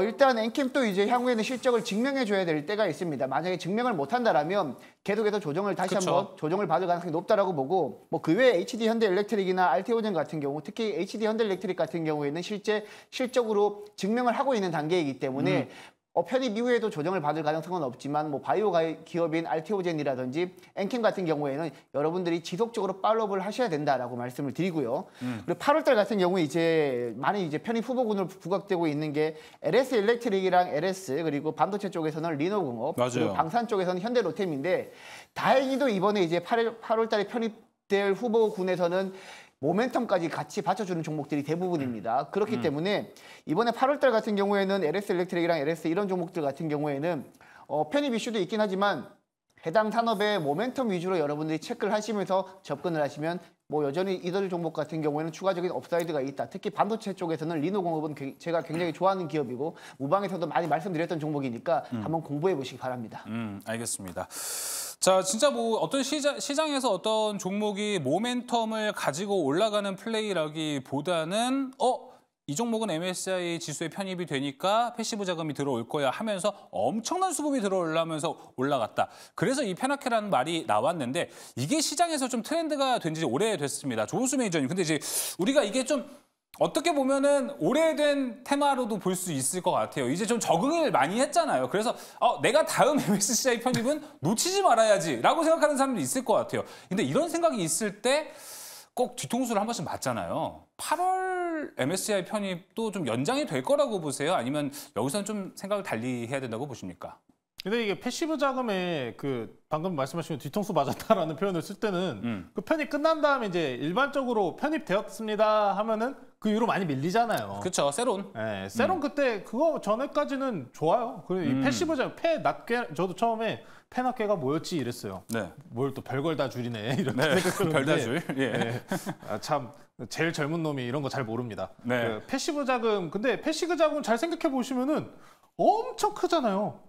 [SPEAKER 2] 일단 엔캠도 이제 향후에는 실적을 증명해줘야 될 때가 있습니다. 만약에 증명을 못한다라면 계속해서 조정을 다시
[SPEAKER 1] 그쵸.
[SPEAKER 2] 한번 조정을 받을 가능성이 높다라고 보고 뭐 그 외에 HD 현대일렉트릭이나 알테오젠 같은 경우 특히 HD 현대일렉트릭 같은 경우에는 실제 실적으로 증명을 하고 있는 단계이기 때문에 편입 이후에도 조정을 받을 가능성은 없지만 뭐 바이오 기업인 알테오젠이라든지 엔캠 같은 경우에는 여러분들이 지속적으로 팔로우를 하셔야 된다라고 말씀을 드리고요. 그리고 8월달 같은 경우에 이제 많이 이제 편입 후보군으로 부각되고 있는 게 LS 일렉트릭이랑 LS 그리고 반도체 쪽에서는 리노공업
[SPEAKER 1] 맞아요.
[SPEAKER 2] 그리고 방산 쪽에서는 현대로템인데 다행히도 이번에 이제 8월달에 편입될 후보군에서는 모멘텀까지 같이 받쳐주는 종목들이 대부분입니다. 그렇기 때문에 이번에 8월달 같은 경우에는 LS 일렉트릭이랑 LS 이런 종목들 같은 경우에는 편입 이슈도 있긴 하지만 해당 산업의 모멘텀 위주로 여러분들이 체크를 하시면서 접근을 하시면 뭐 여전히 이들 종목 같은 경우에는 추가적인 업사이드가 있다. 특히 반도체 쪽에서는 리노공업은 제가 굉장히 좋아하는 기업이고 무방에서도 많이 말씀드렸던 종목이니까 한번 공부해 보시기 바랍니다.
[SPEAKER 1] 알겠습니다. 자, 진짜 뭐 어떤 시장에서 어떤 종목이 모멘텀을 가지고 올라가는 플레이라기보다는 이 종목은 MSCI 지수에 편입이 되니까 패시브 자금이 들어올 거야 하면서 엄청난 수급이 들어오려면서 올라갔다. 그래서 이 페나케라는 말이 나왔는데 이게 시장에서 좀 트렌드가 된 지 오래됐습니다. 조은수 매니저님. 근데 이제 우리가 이게 좀 어떻게 보면은 오래된 테마로도 볼 수 있을 것 같아요. 이제 좀 적응을 많이 했잖아요. 그래서 내가 다음 MSCI 편입은 놓치지 말아야지라고 생각하는 사람도 있을 것 같아요. 근데 이런 생각이 있을 때 꼭 뒤통수를 한 번씩 맞잖아요. 8월 MSCI 편입도 좀 연장이 될 거라고 보세요? 아니면 여기서는 좀 생각을 달리 해야 된다고 보십니까?
[SPEAKER 4] 근데 이게 패시브 자금에 그 방금 말씀하신 뒤통수 맞았다라는 표현을 쓸 때는 그 편입 끝난 다음에 이제 일반적으로 편입되었습니다 하면은 그 이후로 많이 밀리잖아요.
[SPEAKER 1] 그렇죠. 세론.
[SPEAKER 4] 네, 세론 그때 그거 전에까지는 좋아요. 그리고 이 패시브 자금 패 낮게 저도 처음에 패 낮게가 뭐였지 이랬어요.
[SPEAKER 1] 네.
[SPEAKER 4] 뭘 또 별걸 다 줄이네 이렇게
[SPEAKER 1] 네.
[SPEAKER 4] 생각했는데
[SPEAKER 1] 별다줄. 예.
[SPEAKER 4] 네. 참 제일 젊은 놈이 이런 거 잘 모릅니다.
[SPEAKER 1] 네.
[SPEAKER 4] 그 패시브 자금 근데 패시브 자금 잘 생각해 보시면은 엄청 크잖아요.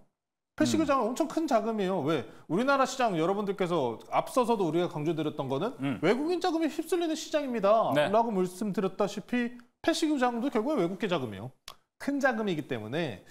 [SPEAKER 4] 패시브 자금 엄청 큰 자금이에요. 왜? 우리나라 시장 여러분들께서 앞서서도 우리가 강조드렸던 거는 외국인 자금이 휩쓸리는 시장입니다.
[SPEAKER 1] 네.
[SPEAKER 4] 라고 말씀드렸다시피 패시브 자금도 결국에 외국계 자금이에요. 큰 자금이기 때문에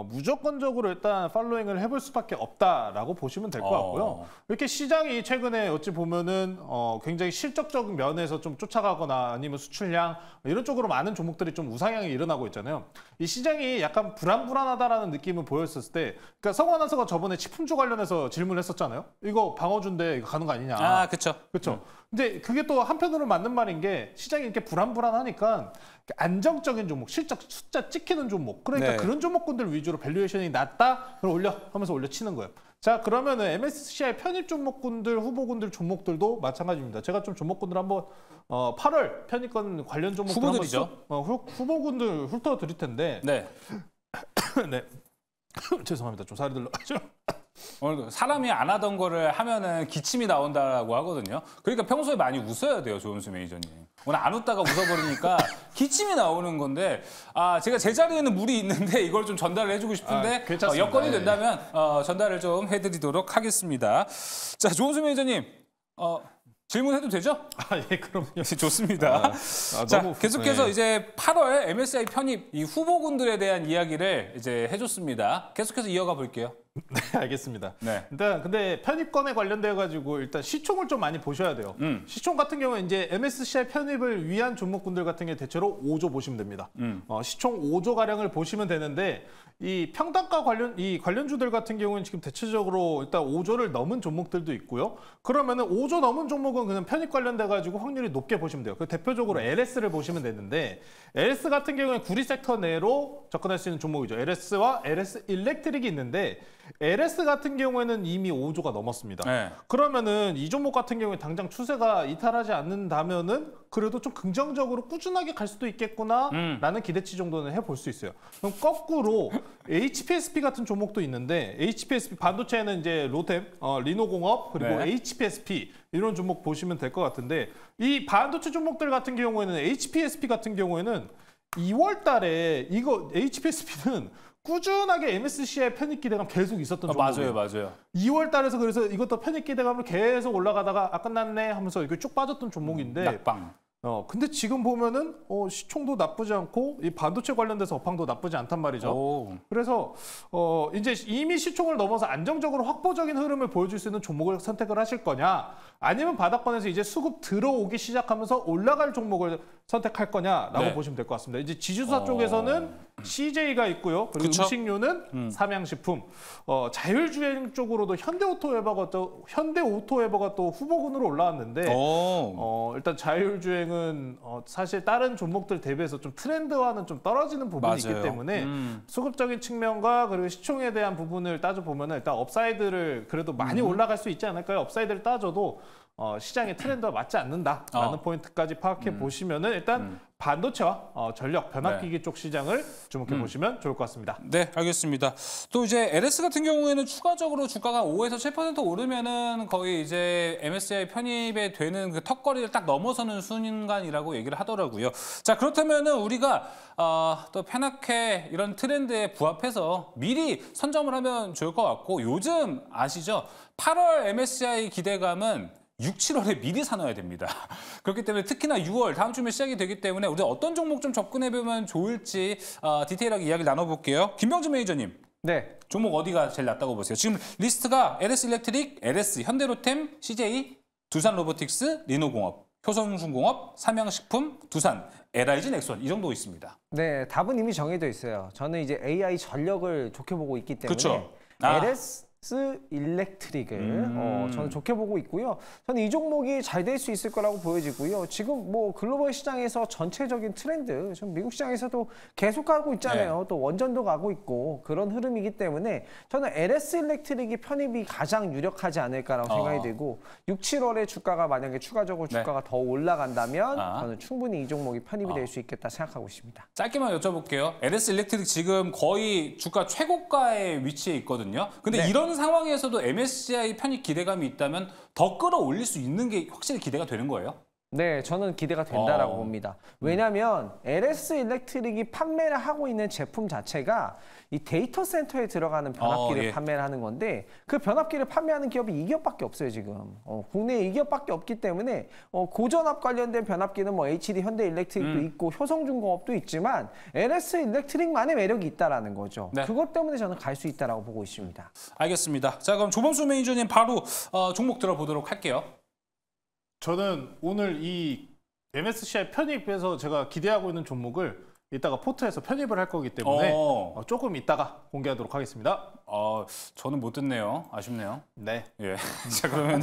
[SPEAKER 4] 무조건적으로 일단 팔로잉을 해볼 수밖에 없다라고 보시면 될 것 같고요. 이렇게 시장이 최근에 어찌 보면은 굉장히 실적적인 면에서 좀 쫓아가거나 아니면 수출량 이런 쪽으로 많은 종목들이 좀 우상향이 일어나고 있잖아요. 이 시장이 약간 불안불안하다라는 느낌을 보였을 때, 그러니까 성우 아나운서가 저번에 식품주 관련해서 질문을 했었잖아요. 이거 방어주인데 이거 가는 거 아니냐.
[SPEAKER 1] 아, 그렇죠.
[SPEAKER 4] 그렇죠. 근데 그게 또 한편으로 맞는 말인 게 시장이 이렇게 불안불안하니까 안정적인 종목, 실적 숫자 찍히는 종목. 그러니까
[SPEAKER 1] 네.
[SPEAKER 4] 그런 종목군들 위주로 밸류에이션이 낮다? 그럼 올려 하면서 올려치는 거예요. 자, 그러면은 MSCI 편입 종목군들, 후보군들 종목들도 마찬가지입니다. 제가 좀 종목군들 한번 8월 편입권 관련 종목들
[SPEAKER 1] 후보들이죠.
[SPEAKER 4] 한번 후보군들 훑어 드릴 텐데.
[SPEAKER 1] 네.
[SPEAKER 4] 네. 죄송합니다. 좀 살이 들러가죠.
[SPEAKER 1] 사람이 안 하던 거를 하면은 기침이 나온다고 하거든요. 그러니까 평소에 많이 웃어야 돼요, 조은수 매니저님. 오늘 안 웃다가 웃어버리니까 기침이 나오는 건데, 제가 제 자리에는 물이 있는데 이걸 좀 전달을 해주고 싶은데
[SPEAKER 4] 괜찮습니다.
[SPEAKER 1] 여건이 된다면 전달을 좀 해드리도록 하겠습니다. 자, 조은수 매니저님, 질문해도 되죠?
[SPEAKER 4] 예, 그럼요.
[SPEAKER 1] 좋습니다. 자,
[SPEAKER 4] 너무
[SPEAKER 1] 계속해서
[SPEAKER 4] 네.
[SPEAKER 1] 이제 8월 MSCI 편입 이 후보군들에 대한 이야기를 이제 해줬습니다. 계속해서 이어가 볼게요.
[SPEAKER 4] 네, 알겠습니다.
[SPEAKER 1] 네.
[SPEAKER 4] 일단 근데 편입권에 관련돼 가지고 일단 시총을 좀 많이 보셔야 돼요. 시총 같은 경우에 이제 MSCI 편입을 위한 종목군들 같은 게 대체로 5조 보시면 됩니다. 시총 5조 가량을 보시면 되는데 이 평단가 관련주들 같은 경우는 지금 대체적으로 일단 5조를 넘은 종목들도 있고요. 그러면은 5조 넘은 종목은 그냥 편입 관련돼 가지고 확률이 높게 보시면 돼요. 그 대표적으로 LS를 보시면 되는데 LS 같은 경우는 구리 섹터 내로 접근할 수 있는 종목이죠. LS와 LS 일렉트릭이 있는데 LS 같은 경우에는 이미 5조가 넘었습니다.
[SPEAKER 1] 네.
[SPEAKER 4] 그러면은 이 종목 같은 경우에 당장 추세가 이탈하지 않는다면은 그래도 좀 긍정적으로 꾸준하게 갈 수도 있겠구나라는 기대치 정도는 해볼 수 있어요. 그럼 거꾸로 HPSP 같은 종목도 있는데 HPSP 반도체에는 이제 로템, 리노공업 그리고
[SPEAKER 1] 네.
[SPEAKER 4] HPSP 이런 종목 보시면 될 것 같은데 이 반도체 종목들 같은 경우에는 HPSP 같은 경우에는 2월 달에 이거 HPSP는 꾸준하게 MSCI 편입 기대감 계속 있었던 종목이에요.
[SPEAKER 1] 맞아요.
[SPEAKER 4] 2월 달에서 그래서 이것도 편입 기대감을 계속 올라가다가 끝났네 하면서 이게 쭉 빠졌던 종목인데
[SPEAKER 1] 낙방.
[SPEAKER 4] 근데 지금 보면은 시총도 나쁘지 않고 이 반도체 관련돼서 업황도 나쁘지 않단 말이죠.
[SPEAKER 1] 오.
[SPEAKER 4] 그래서 이제 이미 시총을 넘어서 안정적으로 확보적인 흐름을 보여줄 수 있는 종목을 선택을 하실 거냐, 아니면 바닥권에서 이제 수급 들어오기 시작하면서 올라갈 종목을 선택할 거냐라고
[SPEAKER 1] 네.
[SPEAKER 4] 보시면 될 것 같습니다. 이제 지주사 쪽에서는 CJ가 있고요. 그리고
[SPEAKER 1] 그쵸?
[SPEAKER 4] 음식료는 삼양식품, 자율주행 쪽으로도 현대오토웨버가 또 후보군으로 올라왔는데 일단 자율주행은 사실 다른 종목들 대비해서 좀 트렌드와는 좀 떨어지는 부분이 있기
[SPEAKER 1] 맞아요.
[SPEAKER 4] 때문에 수급적인 측면과 그리고 시총에 대한 부분을 따져보면 일단 업사이드를 그래도 많이 올라갈 수 있지 않을까요? 업사이드를 따져도 시장의 트렌드와 맞지 않는다라는 포인트까지 파악해 보시면은 일단 반도체와 전력, 변압기기 쪽 시장을 주목해 보시면 좋을 것 같습니다.
[SPEAKER 1] 네, 알겠습니다. 또 이제 LS 같은 경우에는 추가적으로 주가가 5에서 7% 오르면은 거의 이제 MSCI 편입에 되는 그 턱걸이를 딱 넘어서는 순간이라고 얘기를 하더라고요. 자, 그렇다면은 우리가 또 페나케 이런 트렌드에 부합해서 미리 선점을 하면 좋을 것 같고, 요즘 아시죠? 8월 MSCI 기대감은 6, 7월에 미리 사놔야 됩니다. 그렇기 때문에 특히나 6월 다음 주면 시작이 되기 때문에 우리 어떤 종목 좀 접근해보면 좋을지 디테일하게 이야기를 나눠볼게요. 김병준 매니저님.
[SPEAKER 3] 네.
[SPEAKER 1] 종목 어디가 제일 낫다고 보세요? 지금 리스트가 LS 일렉트릭, LS 현대로템, CJ, 두산로보틱스, 리노공업, 효성중공업, 삼양식품, 두산, LIG 넥슨 이 정도 있습니다.
[SPEAKER 3] 네, 답은 이미 정해져 있어요. 저는 이제 AI 전력을 좋게 보고 있기 때문에
[SPEAKER 1] 그쵸?
[SPEAKER 3] LS 일렉트릭을 저는 좋게 보고 있고요. 저는 이 종목이 잘 될 수 있을 거라고 보여지고요. 지금 뭐 글로벌 시장에서 전체적인 트렌드, 지금 미국 시장에서도 계속 가고 있잖아요.
[SPEAKER 1] 네.
[SPEAKER 3] 또 원전도 가고 있고 그런 흐름이기 때문에 저는 LS 일렉트릭이 편입이 가장 유력하지 않을까라고 생각이 들고 6, 7월에 주가가 만약에 추가적으로 주가가 더 올라간다면 저는 충분히 이 종목이 편입이 될 수 있겠다 생각하고 있습니다.
[SPEAKER 1] 짧게만 여쭤볼게요. LS 일렉트릭 지금 거의 주가 최고가에 위치해 있거든요. 근데 이런 상황에서도 MSCI 편입 기대감이 있다면 더 끌어올릴 수 있는 게 확실히 기대가 되는 거예요?
[SPEAKER 3] 네, 저는 기대가 된다라고 봅니다. 왜냐하면 LS 일렉트릭이 판매를 하고 있는 제품 자체가 이 데이터 센터에 들어가는 변압기를 판매를 하는 건데 그 변압기를 판매하는 기업이 이 기업밖에 없어요, 지금. 국내에 이 기업밖에 없기 때문에 고전압 관련된 변압기는 뭐 HD 현대 일렉트릭도 있고 효성중공업도 있지만 LS 일렉트릭만의 매력이 있다라는 거죠.
[SPEAKER 1] 네.
[SPEAKER 3] 그것 때문에 저는 갈 수 있다라고 보고 있습니다.
[SPEAKER 1] 알겠습니다. 자, 그럼 조범수 매니저님 바로 종목 들어보도록 할게요.
[SPEAKER 4] 저는 오늘 이 MSCI 편입에서 제가 기대하고 있는 종목을 이따가 포트에서 편입을 할 거기 때문에 조금 이따가 공개하도록 하겠습니다.
[SPEAKER 1] 저는 못 듣네요. 아쉽네요.
[SPEAKER 4] 네.
[SPEAKER 1] 예. 자, 그러면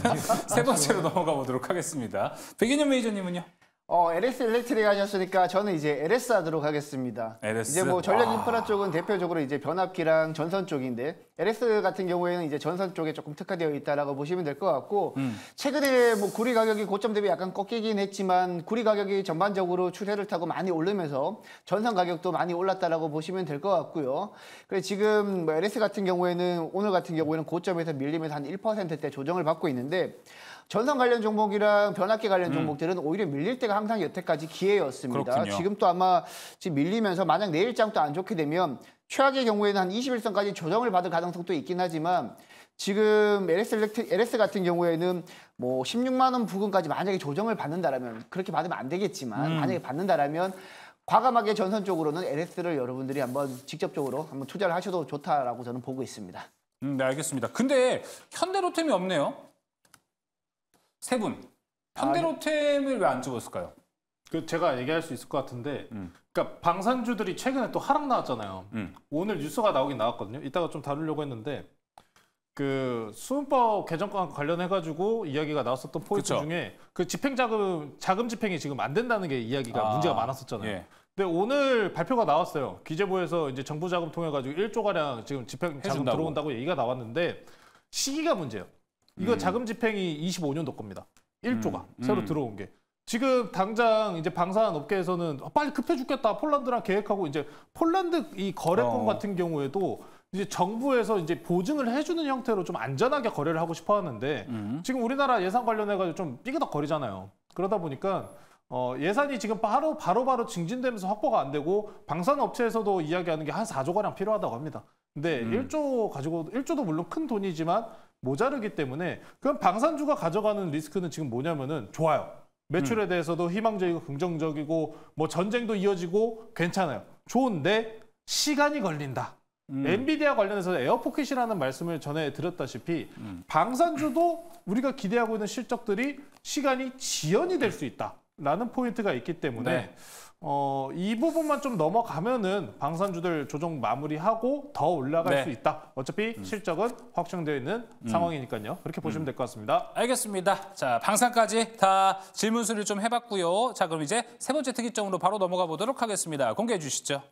[SPEAKER 1] 세 번째로 넘어가 보도록 하겠습니다. 백인현 매니저님은요?
[SPEAKER 2] LS 일렉트릭 하셨으니까 저는 이제 LS 하도록 하겠습니다.
[SPEAKER 1] LS?
[SPEAKER 2] 이제 뭐 전력 인프라 쪽은 대표적으로 이제 변압기랑 전선 쪽인데 LS 같은 경우에는 이제 전선 쪽에 조금 특화되어 있다라고 보시면 될 것 같고 최근에 뭐 구리 가격이 고점 대비 약간 꺾이긴 했지만 구리 가격이 전반적으로 추세를 타고 많이 오르면서 전선 가격도 많이 올랐다라고 보시면 될 것 같고요. 그래 지금 뭐 LS 같은 경우에는 오늘 같은 경우에는 고점에서 밀리면서 한 1%대 조정을 받고 있는데 전선 관련 종목이랑 변압기 관련 종목들은 오히려 밀릴 때가 항상 여태까지 기회였습니다.
[SPEAKER 1] 그렇군요.
[SPEAKER 2] 지금 또 아마 지금 밀리면서 만약 내일장도 안 좋게 되면 최악의 경우에는 한 21선까지 조정을 받을 가능성도 있긴 하지만 지금 LS 같은 경우에는 뭐 16만 원 부근까지 만약에 조정을 받는다라면 그렇게 받으면 안 되겠지만 만약에 받는다라면 과감하게 전선 쪽으로는 LS를 여러분들이 한번 직접적으로 한번 투자를 하셔도 좋다라고 저는 보고 있습니다.
[SPEAKER 1] 네, 알겠습니다. 근데 현대로템이 없네요. 세 분. 현대로템을 왜 안 집었을까요?
[SPEAKER 4] 제가 얘기할 수 있을 것 같은데, 그러니까 방산주들이 최근에 또 하락 나왔잖아요. 오늘 뉴스가 나오긴 나왔거든요. 이따가 좀 다루려고 했는데, 그 수은법 개정과 관련해가지고 이야기가 나왔었던 포인트 중에 그 자금 집행이 지금 안 된다는 게 이야기가 문제가 많았었잖아요.
[SPEAKER 1] 예.
[SPEAKER 4] 근데 오늘 발표가 나왔어요. 기재부에서 이제 정부 자금 통해 가지고 1조 가량 지금 집행 자금
[SPEAKER 1] 해준다고.
[SPEAKER 4] 들어온다고 얘기가 나왔는데 시기가 문제예요. 이거 자금 집행이 25년도 겁니다. 1조가 새로 들어온 게. 지금 당장 이제 방산 업계에서는 빨리 급해 죽겠다. 폴란드랑 계획하고 이제 폴란드 이 거래권 같은 경우에도 이제 정부에서 이제 보증을 해주는 형태로 좀 안전하게 거래를 하고 싶어 하는데 지금 우리나라 예산 관련해가지고 좀 삐그덕거리잖아요. 그러다 보니까 예산이 지금 바로 증진되면서 확보가 안 되고 방산 업체에서도 이야기하는 게 한 4조 가량 필요하다고 합니다. 근데 1조도 물론 큰 돈이지만 모자르기 때문에 그럼 방산주가 가져가는 리스크는 지금 뭐냐면은 좋아요. 매출에 대해서도 희망적이고 긍정적이고 뭐 전쟁도 이어지고 괜찮아요. 좋은데 시간이 걸린다. 엔비디아 관련해서 에어포켓이라는 말씀을 전에 드렸다시피 방산주도 우리가 기대하고 있는 실적들이 시간이 지연이 될 수 있다라는 포인트가 있기 때문에 이 부분만 좀 넘어가면은 방산주들 조정 마무리하고 더 올라갈 수 있다. 어차피 실적은 확정되어 있는 상황이니까요. 그렇게 보시면 될 것 같습니다.
[SPEAKER 1] 알겠습니다. 자, 방산까지 다 질문 수리를 좀 해봤고요. 자, 그럼 이제 세 번째 특이점으로 바로 넘어가 보도록 하겠습니다. 공개해 주시죠.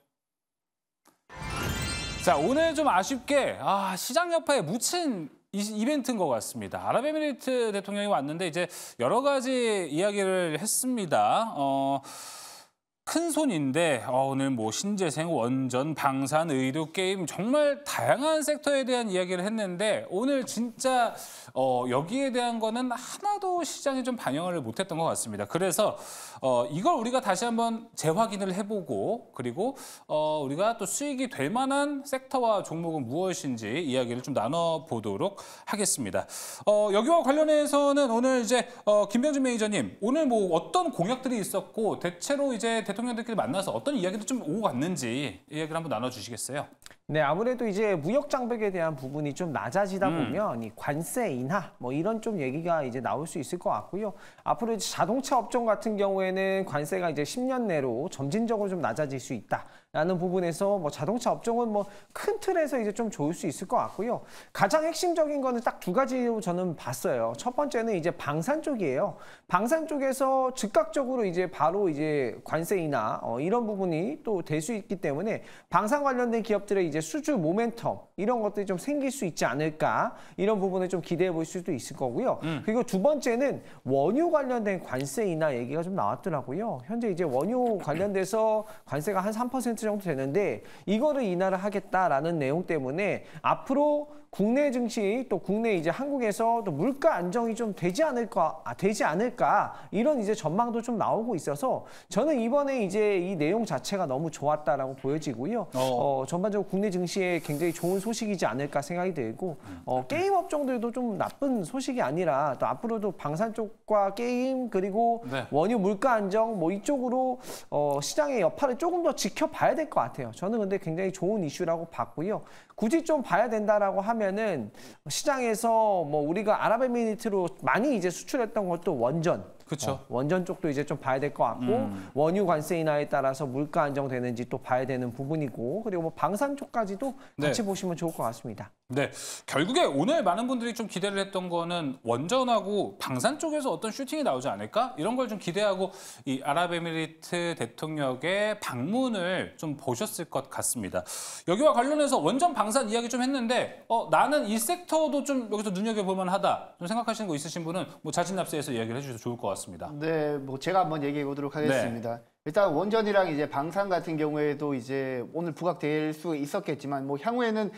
[SPEAKER 1] 자, 오늘 좀 아쉽게 시장 여파에 묻힌 이벤트인 것 같습니다. 아랍에미리트 대통령이 왔는데 이제 여러 가지 이야기를 했습니다. 큰 손인데 오늘 뭐 신재생, 원전, 방산, 의료, 게임 정말 다양한 섹터에 대한 이야기를 했는데 오늘 진짜 여기에 대한 거는 하나도 시장이 좀 반영을 못했던 것 같습니다. 그래서 이걸 우리가 다시 한번 재확인을 해보고 그리고 우리가 또 수익이 될 만한 섹터와 종목은 무엇인지 이야기를 좀 나눠보도록 하겠습니다. 여기와 관련해서는 오늘 이제 김병준 매니저님 오늘 뭐 어떤 공약들이 있었고 대체로 이제 대통령들끼리 만나서 어떤 이야기를 좀 오고 갔는지 이야기를 한번 나눠주시겠어요?
[SPEAKER 3] 네, 아무래도 이제 무역 장벽에 대한 부분이 좀 낮아지다 보면 이 관세 인하 뭐 이런 좀 얘기가 이제 나올 수 있을 것 같고요. 앞으로 이제 자동차 업종 같은 경우에는 관세가 이제 10년 내로 점진적으로 좀 낮아질 수 있다라는 부분에서 뭐 자동차 업종은 뭐 큰 틀에서 이제 좀 좋을 수 있을 것 같고요. 가장 핵심적인 거는 딱 두 가지로 저는 봤어요. 첫 번째는 이제 방산 쪽이에요. 방산 쪽에서 즉각적으로 이제 바로 이제 관세 인하 이런 부분이 또 될 수 있기 때문에 방산 관련된 기업들의 이제 수주 모멘텀 이런 것들이 좀 생길 수 있지 않을까 이런 부분을 좀 기대해 볼 수도 있을 거고요. 그리고 두 번째는 원유 관련된 관세 인하 얘기가 좀 나왔더라고요. 현재 이제 원유 관련돼서 관세가 한 3% 정도 되는데 이거를 인하를 하겠다라는 내용 때문에 앞으로 국내 증시 또 국내 이제 한국에서 또 물가 안정이 좀 되지 않을까 이런 이제 전망도 좀 나오고 있어서 저는 이번에 이제 이 내용 자체가 너무 좋았다라고 보여지고요. 전반적으로 국내 증시에 굉장히 좋은 소식이지 않을까 생각이 들고 게임 업종들도 좀 나쁜 소식이 아니라 또 앞으로도 방산 쪽과 게임 그리고
[SPEAKER 1] 네.
[SPEAKER 3] 원유 물가 안정 뭐 이쪽으로 시장의 여파를 조금 더 지켜봐야 될 것 같아요. 저는 근데 굉장히 좋은 이슈라고 봤고요. 굳이 좀 봐야 된다라고 하면은 시장에서 뭐 우리가 아랍에미리트로 많이 이제 수출했던 것도 원전.
[SPEAKER 1] 그렇죠.
[SPEAKER 3] 원전 쪽도 이제 좀 봐야 될 것 같고 원유 관세 인하에 따라서 물가 안정되는지 또 봐야 되는 부분이고 그리고 뭐 방산 쪽까지도 같이
[SPEAKER 1] 네.
[SPEAKER 3] 보시면 좋을 것 같습니다.
[SPEAKER 1] 네, 결국에 오늘 많은 분들이 좀 기대를 했던 거는 원전하고 방산 쪽에서 어떤 슈팅이 나오지 않을까? 이런 걸 좀 기대하고 이 아랍에미리트 대통령의 방문을 좀 보셨을 것 같습니다. 여기와 관련해서 원전 방산 이야기 좀 했는데 나는 이 섹터도 좀 여기서 눈여겨볼 만하다. 좀 생각하시는 거 있으신 분은 뭐 자진납세해서 이야기를 해주셔도 좋을 것 같습니다.
[SPEAKER 2] 네, 뭐 제가 한번 얘기해 보도록 하겠습니다. 일단 원전이랑 이제 방산 같은 경우에도 이제 오늘 부각될 수 있었겠지만 뭐 향후에는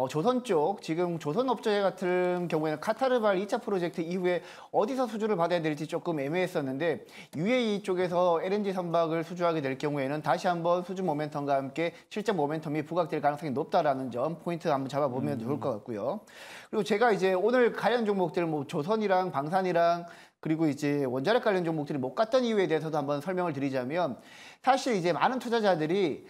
[SPEAKER 2] 조선 쪽 지금 조선업체 같은 경우에는 카타르발 2차 프로젝트 이후에 어디서 수주를 받아야 될지 조금 애매했었는데 UAE 쪽에서 LNG 선박을 수주하게 될 경우에는 다시 한번 수주 모멘텀과 함께 실적 모멘텀이 부각될 가능성이 높다라는 점 포인트 한번 잡아보면 좋을 것 같고요. 그리고 제가 이제 오늘 관련 종목들 뭐 조선이랑 방산이랑 그리고 이제 원자력 관련 종목들이 못 갔던 이유에 대해서도 한번 설명을 드리자면 사실 이제 많은 투자자들이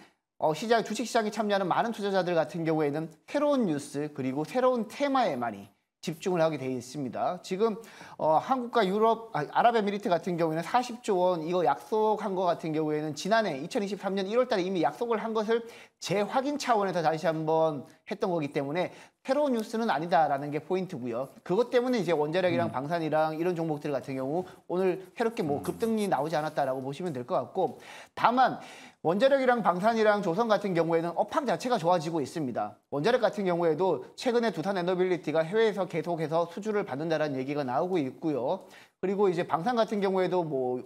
[SPEAKER 2] 주식시장에 참여하는 많은 투자자들 같은 경우에는 새로운 뉴스 그리고 새로운 테마에 많이 집중을 하게 되어 있습니다. 지금 한국과 아랍에미리트 같은 경우에는 40조 원 이거 약속한 거 같은 경우에는 지난해 2023년 1월 달에 이미 약속을 한 것을 재확인 차원에서 다시 한번 했던 거기 때문에 새로운 뉴스는 아니다라는 게 포인트고요. 그것 때문에 이제 원자력이랑 방산이랑 이런 종목들 같은 경우 오늘 새롭게 뭐 급등이 나오지 않았다라고 보시면 될 것 같고 다만 원자력이랑 방산이랑 조선 같은 경우에는 업황 자체가 좋아지고 있습니다. 원자력 같은 경우에도 최근에 두산에너빌리티가 해외에서 계속해서 수주를 받는다라는 얘기가 나오고 있고요. 그리고 이제 방산 같은 경우에도 뭐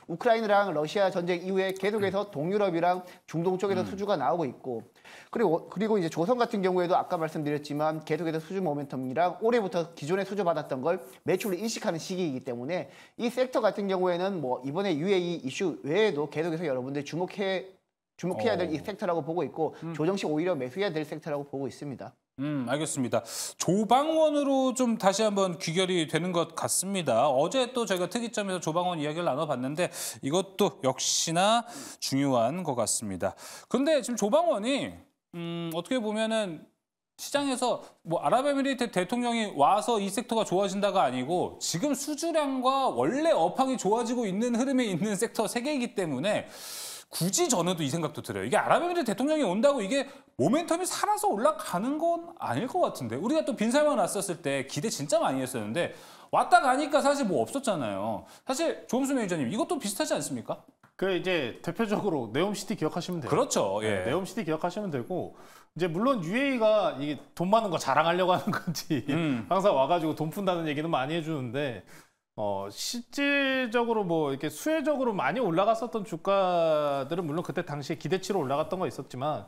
[SPEAKER 2] 우크라이나랑 러시아 전쟁 이후에 계속해서 동유럽이랑 중동 쪽에서 수주가 나오고 있고 그리고 이제 조선 같은 경우에도 아까 말씀드렸지만 계속해서 수주 모멘텀이랑 올해부터 기존에 수주 받았던 걸 매출을 인식하는 시기이기 때문에 이 섹터 같은 경우에는 뭐 이번에 UAE 이슈 외에도 계속해서 여러분들 주목해야 될 이 섹터라고 보고 있고 조정 시 오히려 매수해야 될 섹터라고 보고 있습니다.
[SPEAKER 1] 알겠습니다. 조방원으로 좀 다시 한번 귀결이 되는 것 같습니다. 어제 또 저희가 특이점에서 조방원 이야기를 나눠봤는데 이것도 역시나 중요한 것 같습니다. 근데 지금 조방원이 어떻게 보면은 시장에서 뭐 아랍에미리트 대통령이 와서 이 섹터가 좋아진다가 아니고 지금 수주량과 원래 업황이 좋아지고 있는 흐름에 있는 섹터 세 개이기 때문에 굳이 저는 또 이 생각도 들어요. 이게 아랍에미리트 대통령이 온다고 이게 모멘텀이 살아서 올라가는 건 아닐 것 같은데 우리가 또 빈살만 왔었을 때 기대 진짜 많이 했었는데 왔다 가니까 사실 뭐 없었잖아요. 사실 조금수 매니저님 이것도 비슷하지 않습니까?
[SPEAKER 4] 그 이제 대표적으로 네옴시티 기억하시면 돼요.
[SPEAKER 1] 그렇죠. 예.
[SPEAKER 4] 네, 네옴시티 기억하시면 되고 이제 물론 UAE가 이게 돈 많은 거 자랑하려고 하는 건지 항상 와가지고 돈 푼다는 얘기는 많이 해주는데 실질적으로 뭐 이렇게 수혜적으로 많이 올라갔었던 주가들은 물론 그때 당시에 기대치로 올라갔던 거 있었지만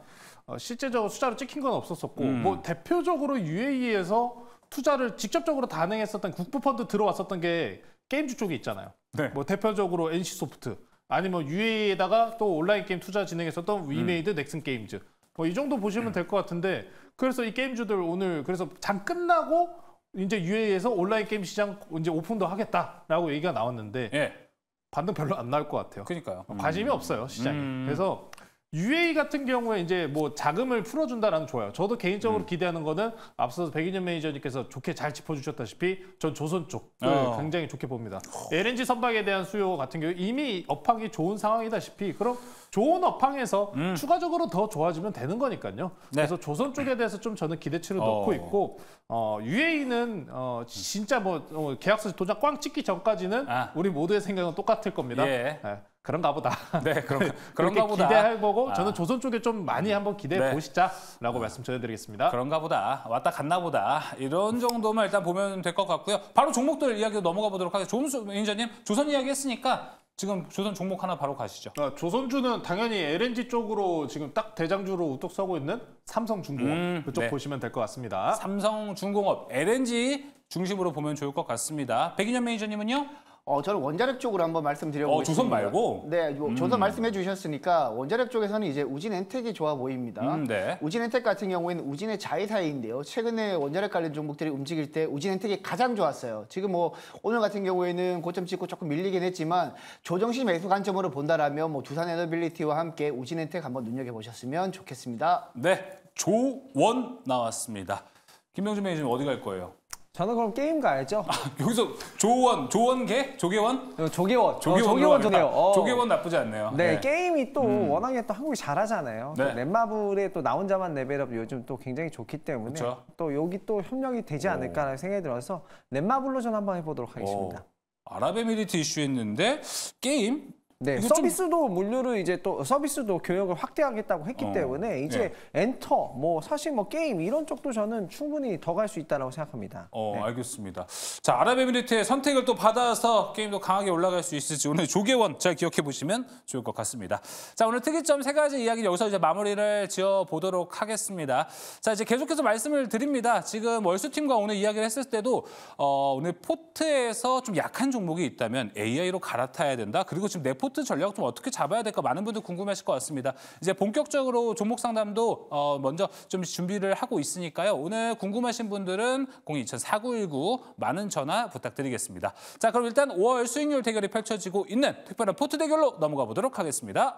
[SPEAKER 4] 실제적으로 숫자로 찍힌 건 없었었고 뭐 대표적으로 UAE에서 투자를 직접적으로 단행했었던 국부펀드 들어왔었던 게 게임주 쪽에 있잖아요.
[SPEAKER 1] 네.
[SPEAKER 4] 뭐 대표적으로 NC소프트 아니면 UAE에다가 또 온라인 게임 투자 진행했었던 위메이드, 넥슨 게임즈 뭐 이 정도 보시면 될 것 같은데 그래서 이 게임주들 오늘 그래서 장 끝나고 이제 UAE에서 온라인 게임 시장 이제 오픈도 하겠다라고 얘기가 나왔는데
[SPEAKER 1] 예.
[SPEAKER 4] 반등 별로 안 나올 것 같아요.
[SPEAKER 1] 그러니까요.
[SPEAKER 4] 관심이 없어요 시장에. 그래서 UAE 같은 경우에 이제 뭐 자금을 풀어준다라는 좋아요. 저도 개인적으로 기대하는 거는 앞서서 백인현 매니저님께서 좋게 잘 짚어주셨다시피 전 조선 쪽을 굉장히 좋게 봅니다. LNG 선박에 대한 수요 같은 경우 이미 업황이 좋은 상황이다시피 그럼 좋은 업황에서 추가적으로 더 좋아지면 되는 거니까요. 그래서 조선 쪽에 대해서 좀 저는 기대치를 넣고 있고 UAE는 진짜 뭐 계약서 도장 꽝 찍기 전까지는 우리 모두의 생각은 똑같을 겁니다.
[SPEAKER 1] 예.
[SPEAKER 4] 네, 그런가 보다.
[SPEAKER 1] 네, 그런가
[SPEAKER 4] 그렇게
[SPEAKER 1] 보다.
[SPEAKER 4] 기대할 거고 저는 조선 쪽에 좀 많이 한번 기대해 보시자라고 말씀 전해드리겠습니다.
[SPEAKER 1] 그런가 보다. 왔다 갔나 보다. 이런 정도만 일단 보면 될 것 같고요. 바로 종목들 이야기로 넘어가 보도록 하겠습니다. 조은수 매니저님, 조선 이야기 했으니까 지금 조선 종목 하나 바로 가시죠.
[SPEAKER 4] 조선주는 당연히 LNG 쪽으로 지금 딱 대장주로 우뚝 서고 있는 삼성중공업 그쪽
[SPEAKER 1] 네.
[SPEAKER 4] 보시면 될 것 같습니다.
[SPEAKER 1] 삼성중공업, LNG 중심으로 보면 좋을 것 같습니다. 백인현 매니저님은요?
[SPEAKER 2] 저는 원자력 쪽으로 한번 말씀드려보겠습니다.
[SPEAKER 1] 조선 말고?
[SPEAKER 2] 네, 조선 말씀해 주셨으니까 원자력 쪽에서는 이제 우진엔텍이 좋아 보입니다.
[SPEAKER 1] 네.
[SPEAKER 2] 우진엔텍 같은 경우에는 우진의 자회사인데요. 최근에 원자력 관련 종목들이 움직일 때 우진엔텍이 가장 좋았어요. 지금 뭐 오늘 같은 경우에는 고점 찍고 조금 밀리긴 했지만 조정시 매수 관점으로 본다라면 뭐 두산에너빌리티와 함께 우진엔텍 한번 눈여겨보셨으면 좋겠습니다.
[SPEAKER 1] 네, 조원 나왔습니다. 김명준 매니저님 어디 갈 거예요?
[SPEAKER 3] 저는 그럼 게임 가야죠.
[SPEAKER 1] 여기서 조원개? 조계원?
[SPEAKER 3] 조계원.
[SPEAKER 1] 조계원.
[SPEAKER 3] 조계원.
[SPEAKER 1] 조계원 나쁘지 않네요.
[SPEAKER 3] 네, 게임이 또 워낙에 또 한국이 잘하잖아요.
[SPEAKER 1] 네.
[SPEAKER 3] 또 넷마블의 또 나 혼자만 레벨업 요즘 또 굉장히 좋기 때문에
[SPEAKER 1] 그쵸.
[SPEAKER 3] 또 여기 또 협력이 되지 않을까라는 생각이 들어서 넷마블로 좀 한번 해보도록 하겠습니다.
[SPEAKER 1] 아랍에미리트 이슈했는데 게임?
[SPEAKER 3] 네,
[SPEAKER 1] 이거
[SPEAKER 3] 서비스도 물류를 이제 또 서비스도 교역을 확대하겠다고 했기 때문에 이제 엔터, 뭐 사실 뭐 게임 이런 쪽도 저는 충분히 더 갈 수 있다고 생각합니다. 네.
[SPEAKER 1] 알겠습니다. 자, 아랍에미리트의 선택을 또 받아서 게임도 강하게 올라갈 수 있을지 오늘 조계원 잘 기억해 보시면 좋을 것 같습니다. 자, 오늘 특이점 3가지 이야기 여기서 이제 마무리를 지어 보도록 하겠습니다. 자, 이제 계속해서 말씀을 드립니다. 지금 월수팀과 오늘 이야기를 했을 때도 오늘 포트에서 좀 약한 종목이 있다면 AI로 갈아타야 된다. 그리고 지금 내 포트 전략 좀 어떻게 잡아야 될까 많은 분들 궁금하실 것 같습니다. 이제 본격적으로 종목 상담도 먼저 좀 준비를 하고 있으니까요. 오늘 궁금하신 분들은 02-4919 많은 전화 부탁드리겠습니다. 자, 그럼 일단 5월 수익률 대결이 펼쳐지고 있는 특별한 포트 대결로 넘어가 보도록 하겠습니다.